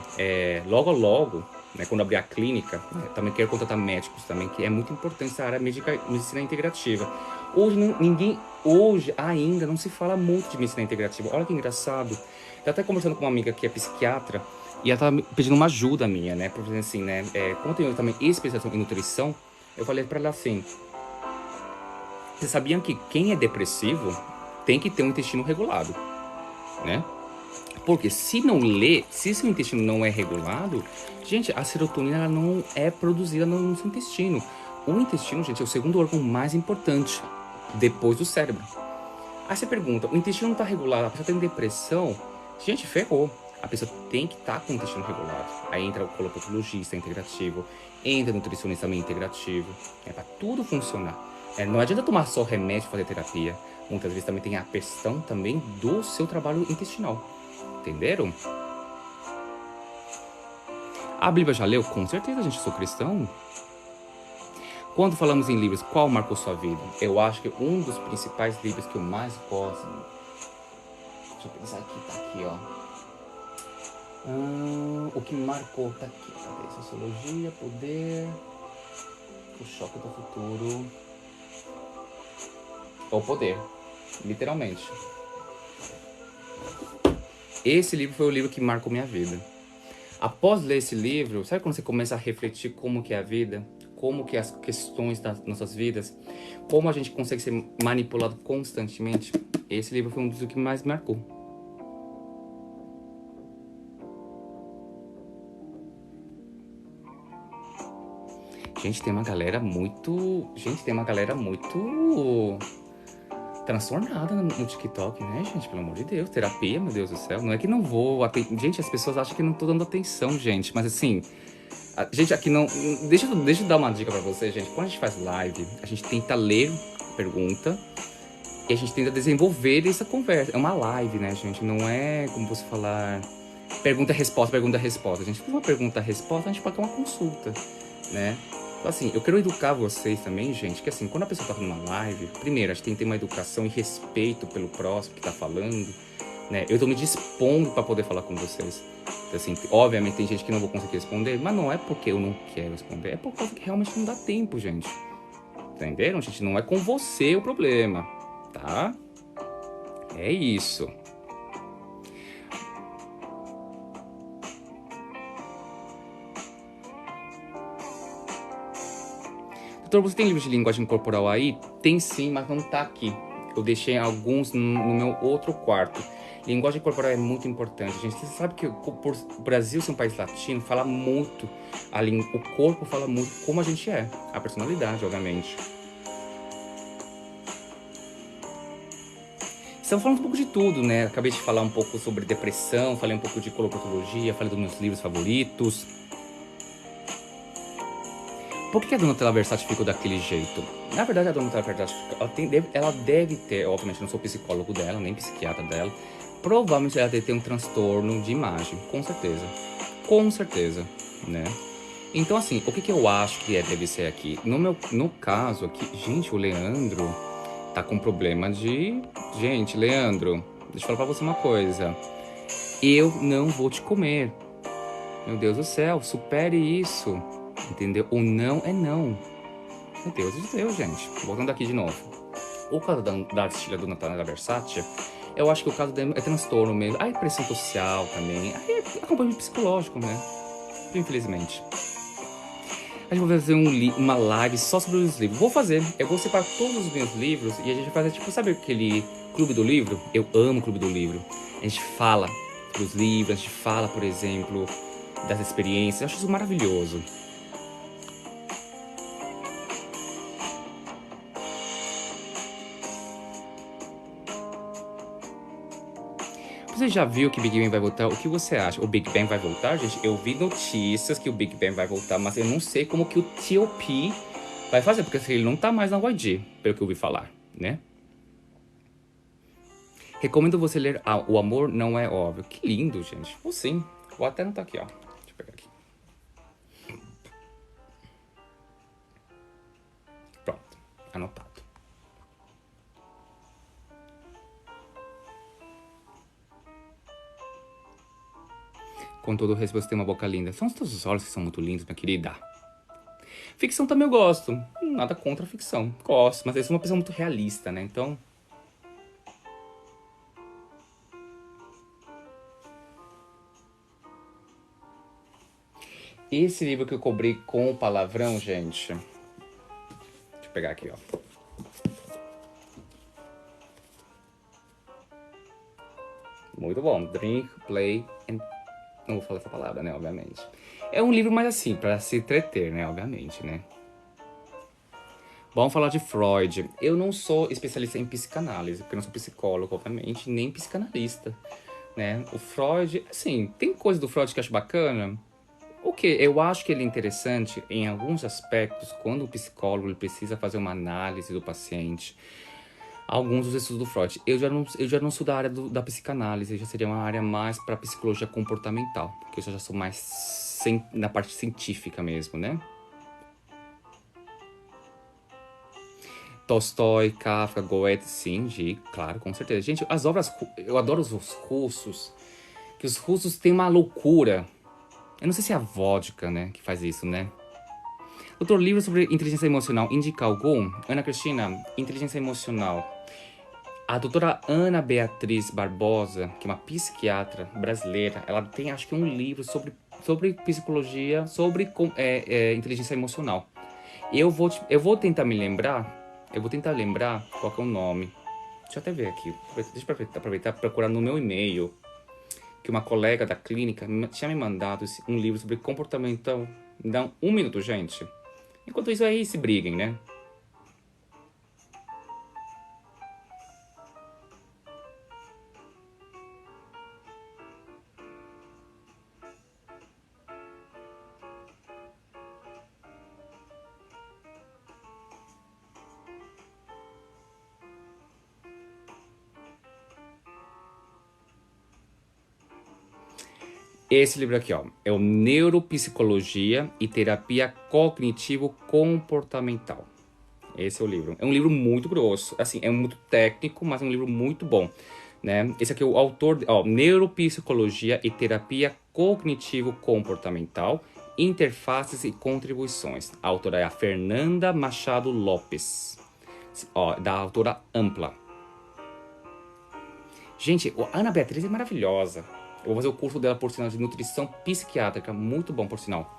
logo, né, quando abrir a clínica, né, também quero contratar médicos também, que é muito importante essa área medicina integrativa. Hoje ainda não se fala muito de medicina integrativa. Olha que engraçado. Eu até conversando com uma amiga que é psiquiatra e ela tava pedindo uma ajuda minha, né? Por exemplo, assim, né? Como eu tenho também especialização em nutrição, eu falei pra ela assim: vocês sabiam que quem é depressivo tem que ter um intestino regulado, né? Porque se seu intestino não é regulado, gente, a serotonina ela não é produzida no seu intestino. O intestino, gente, é o segundo órgão mais importante depois do cérebro. Aí você pergunta, o intestino não está regulado, a pessoa tem depressão? Gente, ferrou. A pessoa tem que estar com o intestino regulado. Aí entra o colopatologista integrativo, entra o nutricionista também integrativo. É para tudo funcionar. Não adianta tomar só remédio e fazer terapia. Muitas vezes também tem a questão também do seu trabalho intestinal. Entenderam? A Bíblia já leu? Com certeza, gente, eu sou cristão. Quando falamos em livros, qual marcou sua vida? Eu acho que um dos principais livros que eu mais gosto... Deixa eu pensar aqui, tá aqui, ó. O que me marcou, tá aqui. Cadê? Sociologia, poder... O choque do futuro... O poder, literalmente. Esse livro foi o livro que marcou minha vida. Após ler esse livro, sabe quando você começa a refletir como que é a vida? Como que as questões das nossas vidas, como a gente consegue ser manipulado constantemente? Esse livro foi um dos que mais me marcou. Gente, tem uma galera muito... Gente, tem uma galera muito... transtornada no TikTok, né, gente? Pelo amor de Deus. Terapia, meu Deus do céu. Não é que não vou... Gente, as pessoas acham que não tô dando atenção, gente. Mas assim... Gente, aqui não... Deixa eu dar uma dica pra vocês, gente. Quando a gente faz live, a gente tenta ler a pergunta e a gente tenta desenvolver essa conversa. É uma live, né, gente? Não é como você falar... Pergunta-resposta, pergunta-resposta. A gente faz uma pergunta-resposta, a gente pode ter uma consulta, né? Então, assim, eu quero educar vocês também, gente, que assim, quando a pessoa tá fazendo uma live, primeiro, a gente tem que ter uma educação e respeito pelo próximo que tá falando, né? Eu tô me dispondo pra poder falar com vocês. Então, assim, obviamente tem gente que não vou conseguir responder, mas não é porque eu não quero responder, é por causa que realmente não dá tempo, gente. Entenderam, gente? Não é com você o problema, tá? É isso. Doutor, você tem livros de linguagem corporal aí? Tem sim, mas não tá aqui. Eu deixei alguns no meu outro quarto. Linguagem corporal é muito importante, gente. Você sabe que o Brasil ser um país latino fala muito, o corpo fala muito como a gente é. A personalidade, obviamente. Estamos falando um pouco de tudo, né? Acabei de falar um pouco sobre depressão, falei um pouco de coloproctologia, falei dos meus livros favoritos. Por que a Donatella Versace ficou daquele jeito? Na verdade, a Donatella Versace, ela deve ter, obviamente não sou psicólogo dela, nem psiquiatra dela, provavelmente ela deve ter um transtorno de imagem, com certeza, né? Então, assim, o que eu acho que deve ser aqui? No caso aqui, gente, o Leandro tá com problema de... Gente, Leandro, deixa eu falar pra você uma coisa. Eu não vou te comer. Meu Deus do céu, supere isso. Entendeu? O não é não. Meu Deus do céu, gente. Voltando aqui de novo. O caso da artilha do Donatella Versace, eu acho que o caso dele é transtorno mesmo. Aí pressão social também. Aí é acompanhamento psicológico, né? Infelizmente. A gente vai fazer uma live só sobre os livros. Vou fazer. Eu vou separar todos os meus livros e a gente vai fazer, tipo, sabe aquele Clube do Livro? Eu amo o Clube do Livro. A gente fala dos livros, a gente fala, por exemplo, das experiências. Eu acho isso maravilhoso. Você já viu que o Big Bang vai voltar? O que você acha? O Big Bang vai voltar, gente? Eu vi notícias que o Big Bang vai voltar, mas eu não sei como que o T.O.P. vai fazer, porque ele não tá mais na YG, pelo que eu ouvi falar, né? Recomendo você ler O Amor Não É Óbvio. Que lindo, gente. Vou sim. Vou até anotar aqui, ó. Deixa eu pegar aqui. Pronto. Anotado. Com todo o respeito, você tem uma boca linda. São os teus olhos que são muito lindos, minha querida. Ficção também eu gosto. Nada contra a ficção. Gosto, mas eu sou uma pessoa muito realista, né? Então... Esse livro que eu cobri com o palavrão, gente... Deixa eu pegar aqui, ó. Muito bom. Drink, Play and... Não vou falar essa palavra, né? Obviamente. É um livro mais assim, pra se entreter, né? Obviamente, né? Vamos falar de Freud. Eu não sou especialista em psicanálise, porque eu não sou psicólogo, obviamente, nem psicanalista, né? O Freud, assim, tem coisa do Freud que eu acho bacana. O que? Eu acho que ele é interessante em alguns aspectos, quando o psicólogo ele precisa fazer uma análise do paciente. Alguns dos estudos do Freud. Eu já não sou da área da psicanálise, já seria uma área mais para psicologia comportamental, porque eu já sou mais na parte científica mesmo, né? Tolstói, Kafka, Goethe, sim, claro, com certeza. Gente, as obras, eu adoro os russos, que os russos têm uma loucura. Eu não sei se é a vodka, né, que faz isso, né? Outro livro sobre inteligência emocional, indica algum? Ana Cristina, inteligência emocional. A doutora Ana Beatriz Barbosa, que é uma psiquiatra brasileira, ela tem, acho que, um livro sobre psicologia, sobre inteligência emocional. Eu vou tentar me lembrar, qual que é o nome. Deixa eu até ver aqui, deixa eu aproveitar e procurar no meu e-mail, que uma colega da clínica tinha me mandado um livro sobre comportamento. Dá um minuto, gente. Enquanto isso aí, se briguem, né? Esse livro aqui, ó, é o Neuropsicologia e Terapia Cognitivo-Comportamental. Esse é o livro. É um livro muito grosso, assim, é muito técnico, mas é um livro muito bom, né? Esse aqui é o autor, ó, Neuropsicologia e Terapia Cognitivo-Comportamental, Interfaces e Contribuições. A autora é a Fernanda Machado Lopes, ó, da autora Ampla. Gente, a Ana Beatriz é maravilhosa. Eu vou fazer o curso dela, por sinal, de nutrição psiquiátrica. Muito bom, por sinal.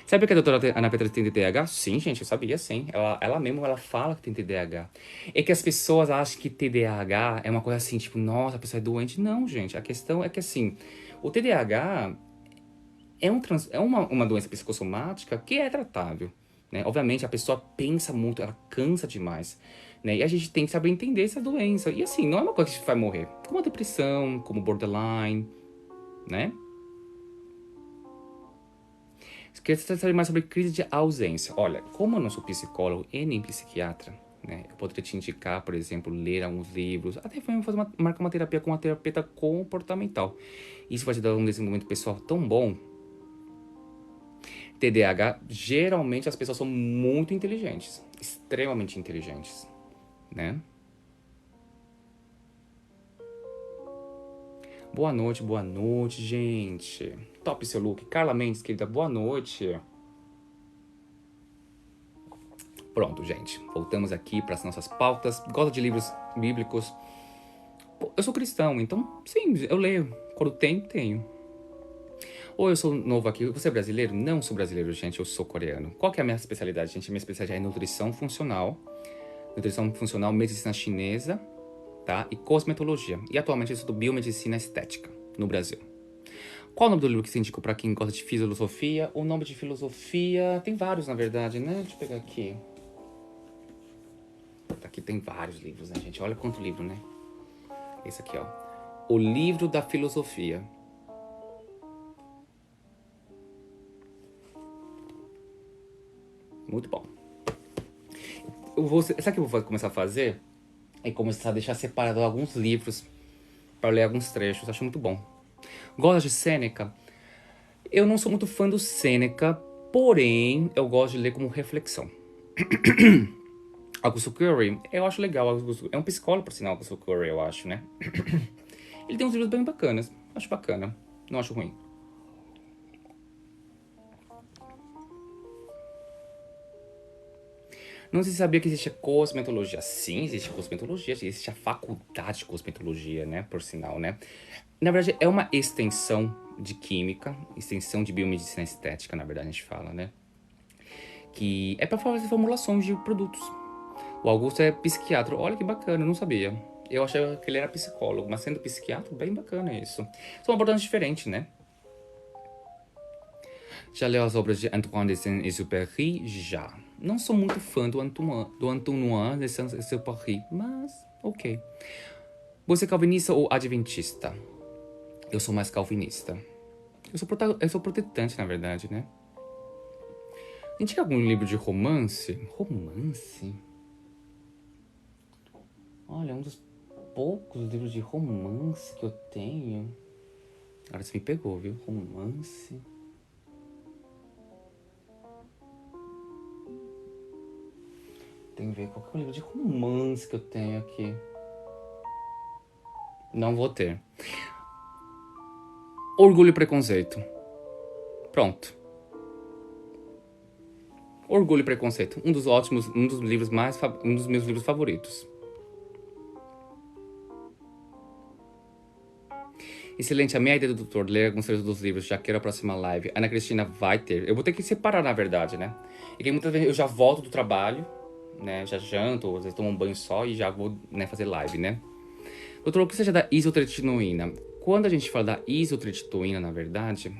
Sabe que a doutora Ana Beatriz tem TDAH? Sim, gente, eu sabia, sim. Ela mesma, ela fala que tem TDAH. É que as pessoas acham que TDAH é uma coisa assim, tipo, nossa, a pessoa é doente. Não, gente. A questão é que, assim, o TDAH é uma doença psicossomática que é tratável, né? Obviamente, a pessoa pensa muito, ela cansa demais, né? E a gente tem que saber entender essa doença. E assim, não é uma coisa que a gente vai morrer. Como a depressão, como borderline, né? Quer saber mais sobre crise de ausência? Olha, como eu não sou psicólogo e nem psiquiatra, né? Eu poderia te indicar, por exemplo, ler alguns livros, até fazer marcar uma terapia com uma terapeuta comportamental. Isso vai te dar um desenvolvimento pessoal tão bom. TDAH, geralmente as pessoas são muito inteligentes, extremamente inteligentes, né? Boa noite, gente. Top seu look. Carla Mendes, querida, boa noite. Pronto, gente. Voltamos aqui para as nossas pautas. Gosto de livros bíblicos. Pô, eu sou cristão, então, sim, eu leio. Quando tenho. Ou eu sou novo aqui. Você é brasileiro? Não sou brasileiro, gente. Eu sou coreano. Qual que é a minha especialidade, gente? Minha especialidade é nutrição funcional. Nutrição funcional, medicina chinesa, tá? E cosmetologia. E atualmente eu estudo biomedicina estética no Brasil. Qual o nome do livro que você indicou para quem gosta de filosofia? O nome de filosofia... Tem vários, na verdade, né? Deixa eu pegar aqui. Aqui tem vários livros, né, gente? Olha quanto livro, né? Esse aqui, ó. O Livro da Filosofia. Muito bom. Sabe o que eu vou começar a fazer? É começar a deixar separado alguns livros para ler alguns trechos. Acho muito bom. Gosta de Sêneca? Eu não sou muito fã do Sêneca, porém eu gosto de ler como reflexão. Augusto Curry, eu acho legal. É um psicólogo, por sinal, Augusto Curry, eu acho, né? Ele tem uns livros bem bacanas. Acho bacana. Não acho ruim. Não se sabia que existia cosmetologia. Sim, existe cosmetologia. Existe a faculdade de cosmetologia, né? Por sinal, né? Na verdade, é uma extensão de química, extensão de biomedicina estética, na verdade, a gente fala, né? Que é para fazer formulações de produtos. O Augusto é psiquiatra. Olha que bacana, eu não sabia. Eu achava que ele era psicólogo, mas sendo psiquiatra, bem bacana isso. São abordagens diferentes, né? Já leu as obras de Antoine de Saint-Exupéry? Já. Não sou muito fã do Antoine de Saint-Exupéry, mas ok. Você é calvinista ou adventista? Eu sou mais calvinista. Eu sou protestante, na verdade, né? Indica algum livro de romance? Romance? Olha, é um dos poucos livros de romance que eu tenho. Agora você me pegou, viu? Romance. Tem que ver qual que é o livro de romance que eu tenho aqui. Não vou ter. Orgulho e Preconceito. Pronto. Orgulho e Preconceito. Um dos meus livros favoritos. Excelente, amei a ideia do doutor ler alguns dos livros, já quero a próxima live. Ana Cristina vai ter. Eu vou ter que separar, na verdade, né? E que muitas vezes eu já volto do trabalho, né? Já janto, ou às vezes tomo um banho só e já vou, né, fazer live, né? Doutor, o que seja da isotretinoína? Quando a gente fala da isotretinoína, na verdade,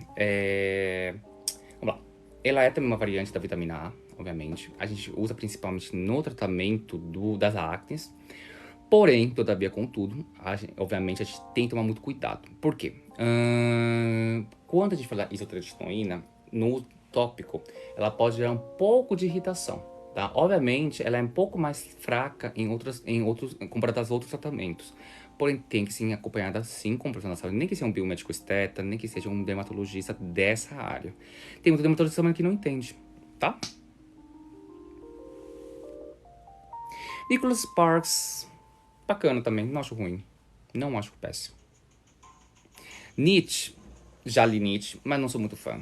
Vamos lá. Ela é também uma variante da vitamina A, obviamente. A gente usa principalmente no tratamento das acnes. Porém, todavia, contudo, obviamente a gente tem que tomar muito cuidado. Por quê? Quando a gente fala isotretinoína, no tópico, ela pode gerar um pouco de irritação, tá? Obviamente, ela é um pouco mais fraca comparado aos outros tratamentos. Porém, tem que ser acompanhada sim com um profissional da saúde, nem que seja um biomédico esteta, nem que seja um dermatologista dessa área. Tem muito dermatologista também que não entende, tá? Nicholas Sparks, bacana também, não acho ruim. Não acho péssimo. Nietzsche, já li Nietzsche, mas não sou muito fã.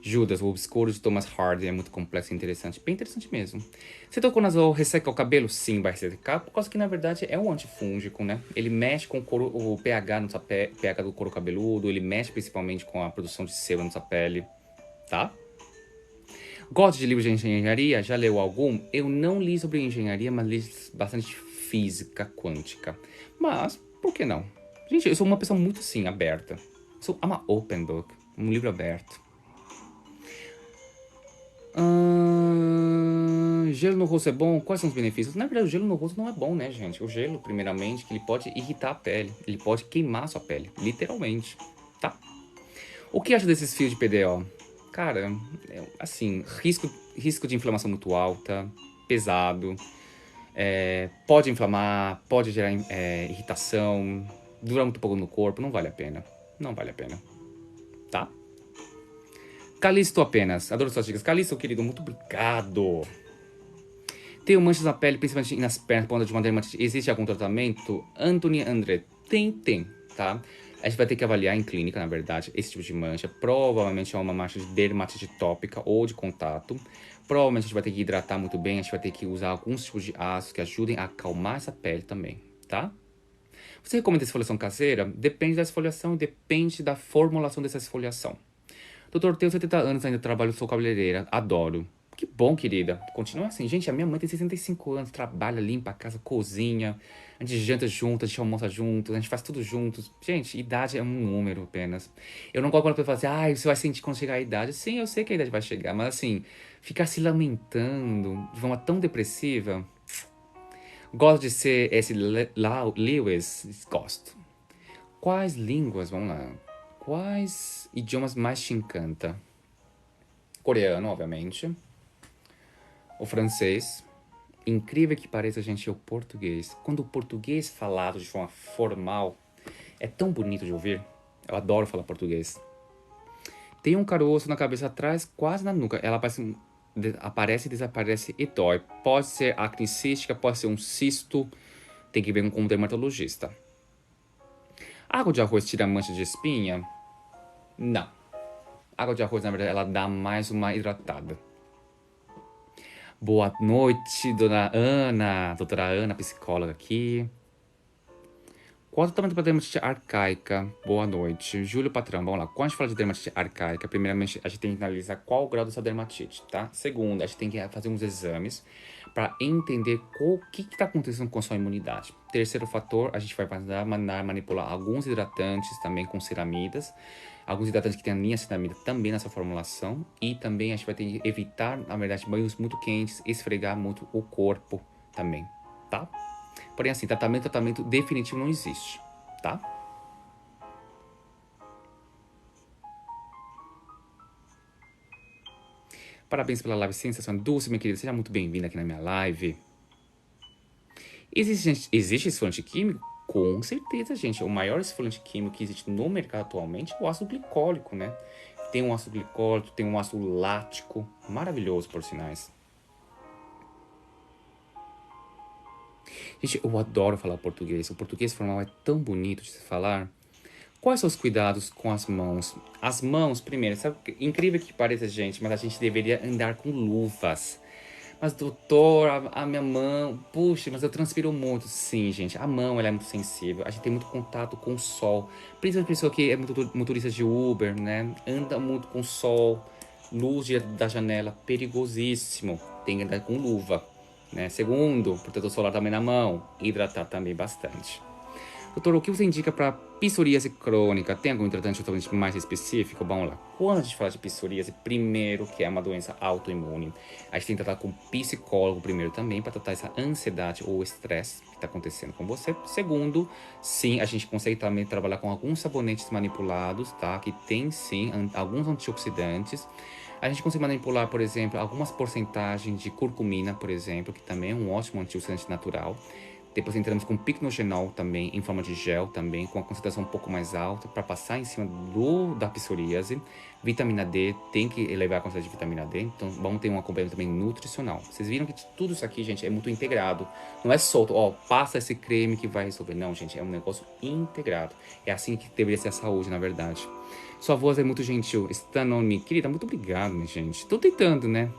Judas, o Obscuro de Thomas Hardy é muito complexo e interessante. Bem interessante mesmo. Você tocou resseca o cabelo? Sim, vai ressecar, por causa que na verdade é um antifúngico, né? Ele mexe com o pH, pH do couro cabeludo, ele mexe principalmente com a produção de sebo na nossa pele, tá? Gosto de livros de engenharia? Já leu algum? Eu não li sobre engenharia, mas li bastante física quântica. Mas, por que não? Gente, eu sou uma pessoa muito, assim, aberta. I'm an open book. Um livro aberto. Gelo no rosto é bom? Quais são os benefícios? Na verdade, o gelo no rosto não é bom, né, gente? O gelo, primeiramente, que ele pode irritar a pele. Ele pode queimar a sua pele, literalmente, tá? O que acha desses fios de PDO? Cara, assim, risco de inflamação muito alta, pesado, pode inflamar, pode gerar irritação, dura muito pouco no corpo, não vale a pena. Não vale a pena, tá? Calisto apenas, adoro suas dicas. Calisto, querido, muito obrigado. Tenho manchas na pele, principalmente nas pernas, por conta de uma dermatite. Existe algum tratamento? Anthony André, tem, tá? A gente vai ter que avaliar em clínica, na verdade, esse tipo de mancha. Provavelmente é uma mancha de dermatite tópica ou de contato. Provavelmente a gente vai ter que hidratar muito bem, a gente vai ter que usar alguns tipos de ácidos que ajudem a acalmar essa pele também, tá? Você recomenda esfoliação caseira? Depende da esfoliação e depende da formulação dessa esfoliação. Doutor, tenho 70 anos, ainda trabalho, sou cabeleireira, adoro. Que bom, querida. Continua assim. Gente, a minha mãe tem 65 anos, trabalha, limpa a casa, cozinha. A gente janta junto, a gente almoça juntos, a gente faz tudo juntos. Gente, idade é um número apenas. Eu não gosto quando a pessoa fala assim, você vai sentir quando chegar a idade. Sim, eu sei que a idade vai chegar, mas assim, ficar se lamentando de forma tão depressiva. Gosto de ser esse Lewis, gosto. Quais línguas, vamos lá, quais idiomas mais te encanta? Coreano, obviamente. O francês. Incrível que pareça, gente, é o português. Quando o português falado de forma formal é tão bonito de ouvir. Eu adoro falar português. Tem um caroço na cabeça atrás, quase na nuca. Ela aparece, desaparece e dói. Pode ser acne cística, pode ser um cisto. Tem que ver com um dermatologista. Água de arroz tira mancha de espinha? Não. Água de arroz, na verdade, ela dá mais uma hidratada. Boa noite, dona Ana, doutora Ana, psicóloga aqui. Qual o tratamento para dermatite arcaica? Boa noite. Júlio Patrão, vamos lá. Quando a gente fala de dermatite arcaica, primeiramente a gente tem que analisar qual o grau dessa dermatite, tá? Segundo, a gente tem que fazer uns exames para entender o que está acontecendo com a sua imunidade. Terceiro fator, a gente vai mandar manipular alguns hidratantes também com ceramidas. Alguns hidratantes que têm a niacinamida também nessa formulação. E também a gente vai ter que evitar, na verdade, banhos muito quentes, esfregar muito o corpo também, tá? Porém, assim, tratamento definitivo não existe, tá? Parabéns pela live sensacional. Dulce, minha querida, seja muito bem-vinda aqui na minha live. Existe esfoliante químico? Com certeza, gente. O maior esfoliante químico que existe no mercado atualmente é o ácido glicólico, né? Tem um ácido glicólico, tem um ácido lático. Maravilhoso, por sinais. Gente, eu adoro falar português. O português formal é tão bonito de se falar. Quais são os cuidados com as mãos? As mãos, primeiro, sabe, incrível que pareça, gente, mas a gente deveria andar com luvas. Mas, doutor, a minha mão, puxa, mas eu transpiro muito. Sim, gente, a mão ela é muito sensível. A gente tem muito contato com o sol. Principalmente pessoa que é motorista de Uber, né? Anda muito com o sol, luz da janela, perigosíssimo. Tem que andar com luva, né? Segundo, protetor solar também na mão. Hidratar também bastante. Doutor, o que você indica para psoríase crônica? Tem algum tratante totalmente mais específico? Vamos lá. Quando a gente fala de psoríase, primeiro, que é uma doença autoimune, a gente tem que tratar com psicólogo primeiro também, para tratar essa ansiedade ou estresse que está acontecendo com você. Segundo, sim, a gente consegue também trabalhar com alguns sabonetes manipulados, tá? Que tem, sim, alguns antioxidantes. A gente consegue manipular, por exemplo, algumas porcentagens de curcumina, por exemplo, que também é um ótimo antioxidante natural. Depois entramos com picnogenol também, em forma de gel também, com a concentração um pouco mais alta, para passar em cima da psoríase. Vitamina D, tem que elevar a quantidade de vitamina D, então vamos ter um acompanhamento também nutricional. Vocês viram que tudo isso aqui, gente, é muito integrado. Não é solto, ó, passa esse creme que vai resolver. Não, gente, é um negócio integrado. É assim que deveria ser a saúde, na verdade. Sua voz é muito gentil. Stanoni, querida, muito obrigado, minha gente. Tô tentando, né?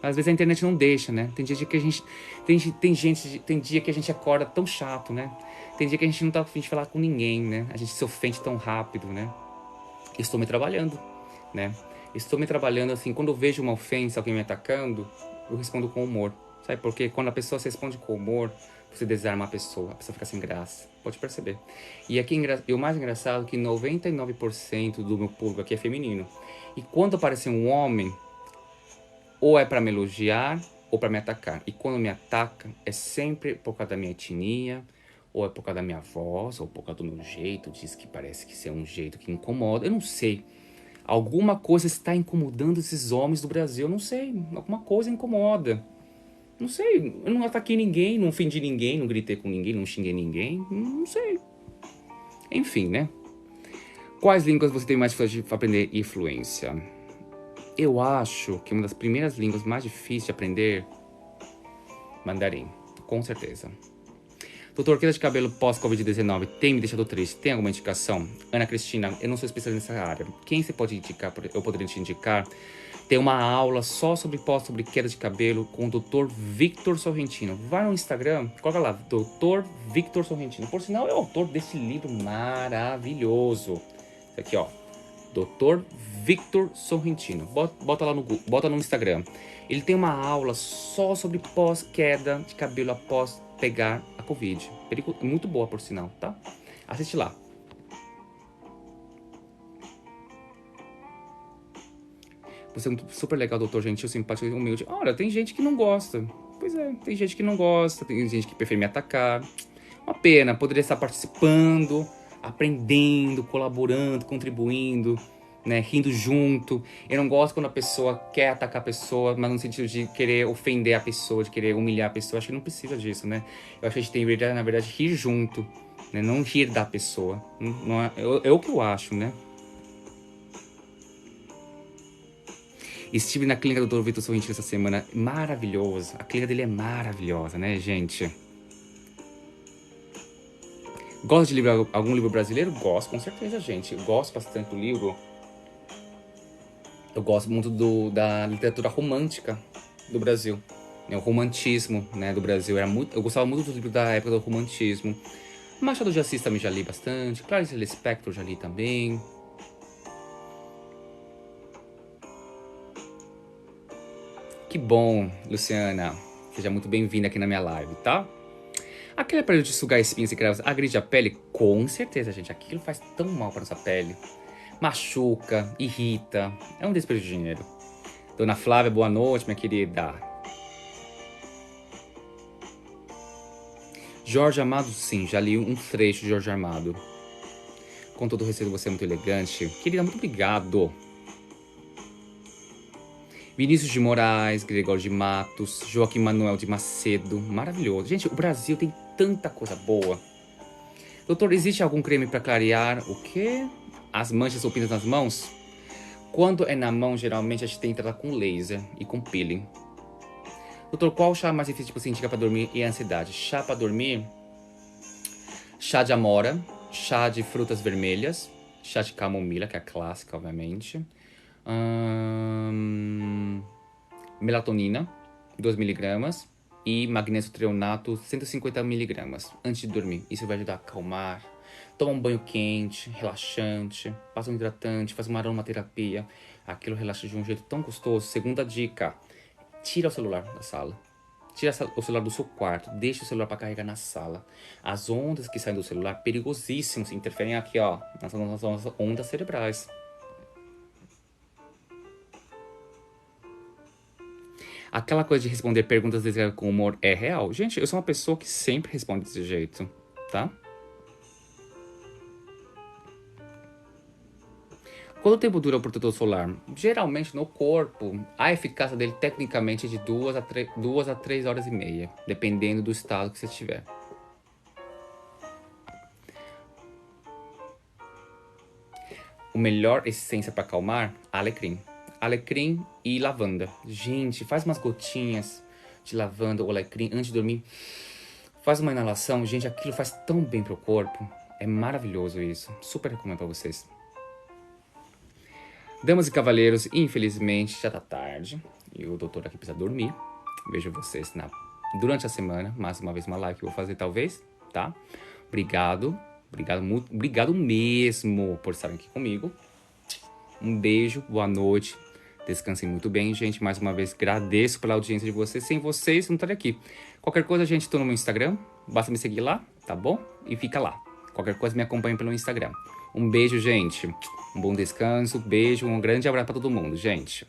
Às vezes a internet não deixa, né? Tem dia que a gente. Tem dia que a gente acorda tão chato, né? Tem dia que a gente não tá a fim de falar com ninguém, né? A gente se ofende tão rápido, né? Estou me trabalhando, né? Estou me trabalhando assim, quando eu vejo uma ofensa, alguém me atacando, eu respondo com humor. Sabe por quê? Quando a pessoa se responde com humor, você desarma a pessoa fica sem graça. Pode perceber. E aqui, o mais engraçado é que 99% do meu público aqui é feminino. E quando aparece um homem, ou é para me elogiar ou para me atacar. E quando me ataca, é sempre por causa da minha etnia, ou é por causa da minha voz, ou por causa do meu jeito. Diz que parece que isso é um jeito que incomoda. Eu não sei. Alguma coisa está incomodando esses homens do Brasil. Eu não sei. Alguma coisa incomoda. Não sei. Eu não ataquei ninguém, não ofendi ninguém, não gritei com ninguém, não xinguei ninguém. Não sei. Enfim, né? Quais línguas você tem mais dificuldade de aprender influência? Eu acho que uma das primeiras línguas mais difíceis de aprender, mandarim, com certeza. Doutor, queda de cabelo pós-Covid-19 tem me deixado triste? Tem alguma indicação? Ana Cristina, eu não sou especialista nessa área. Quem você pode indicar? Eu poderia te indicar. Tem uma aula só sobre queda de cabelo com o Dr. Victor Sorrentino. Vai no Instagram, coloca lá, Dr. Victor Sorrentino. Por sinal, é o autor desse livro maravilhoso. Esse aqui, ó. Dr. Victor Sorrentino. Bota lá bota no Instagram. Ele tem uma aula só sobre pós-queda de cabelo após pegar a Covid. Muito boa, por sinal, tá? Assiste lá. Você é super legal, doutor, gentil, simpático e humilde. Olha, tem gente que não gosta. Pois é, tem gente que não gosta, tem gente que prefere me atacar. Uma pena, poderia estar participando, aprendendo, colaborando, contribuindo, né, rindo junto. Eu não gosto quando a pessoa quer atacar a pessoa, mas no sentido de querer ofender a pessoa, de querer humilhar a pessoa. Acho que não precisa disso, né? Eu acho que a gente tem que, na verdade, rir junto, né? Não rir da pessoa. Não é o que eu acho, né? Estive na clínica do Dr. Vitor Sorrentino essa semana. Maravilhoso. A clínica dele é maravilhosa, né, gente? Gosto de livro, algum livro brasileiro? Gosto, com certeza, gente. Eu gosto bastante do livro. Eu gosto muito da literatura romântica do Brasil. O romantismo, né, do Brasil. Eu gostava muito dos livros da época do romantismo. Machado de Assis também já li bastante. Clarice Lispector já li também. Que bom, Luciana. Seja muito bem-vinda aqui na minha live, tá? Aquele aparelho de sugar espinhos e cravos agride a pele? Com certeza, gente. Aquilo faz tão mal para nossa pele. Machuca, irrita. É um desperdício de dinheiro. Dona Flávia, boa noite, minha querida. Jorge Amado, sim. Já li um trecho de Jorge Amado. Com todo o respeito, você é muito elegante. Querida, muito obrigado. Vinícius de Moraes, Gregório de Matos, Joaquim Manuel de Macedo. Maravilhoso. Gente, o Brasil tem tanta coisa boa. Doutor, existe algum creme para clarear o quê? As manchas ou pintas nas mãos? Quando é na mão, geralmente a gente tem que tratar com laser e com peeling. Doutor, qual chá mais difícil você indica para dormir e ansiedade? Chá para dormir? Chá de amora, chá de frutas vermelhas, chá de camomila, que é a clássica, obviamente. Melatonina, 2 miligramas. E magnésio treonato, 150 miligramas, antes de dormir. Isso vai ajudar a acalmar. Toma um banho quente, relaxante. Passa um hidratante, faz uma aromaterapia. Aquilo relaxa de um jeito tão gostoso. Segunda dica, tira o celular da sala. Tira o celular do seu quarto, deixa o celular para carregar na sala. As ondas que saem do celular, perigosíssimos, interferem aqui, ó, nas nossas ondas cerebrais. Aquela coisa de responder perguntas com humor é real. Gente, eu sou uma pessoa que sempre responde desse jeito, tá? Quanto tempo dura o protetor solar? Geralmente no corpo, a eficácia dele tecnicamente é de 2 a 3 horas e meia, dependendo do estado que você estiver. O melhor essência para acalmar? Alecrim. Alecrim e lavanda. Gente, faz umas gotinhas de lavanda ou alecrim antes de dormir. Faz uma inalação. Gente, aquilo faz tão bem pro corpo. É maravilhoso isso. Super recomendo para vocês. Damas e cavaleiros, infelizmente já tá tarde. E o doutor aqui precisa dormir. Vejo vocês durante a semana. Mais uma vez uma live que eu vou fazer talvez, tá? Obrigado. Obrigado mesmo por estarem aqui comigo. Um beijo, boa noite. Descansem muito bem, gente. Mais uma vez, agradeço pela audiência de vocês. Sem vocês, eu não estaria aqui. Qualquer coisa, gente, tô no meu Instagram. Basta me seguir lá, tá bom? E fica lá. Qualquer coisa, me acompanhe pelo Instagram. Um beijo, gente. Um bom descanso, beijo, um grande abraço para todo mundo, gente.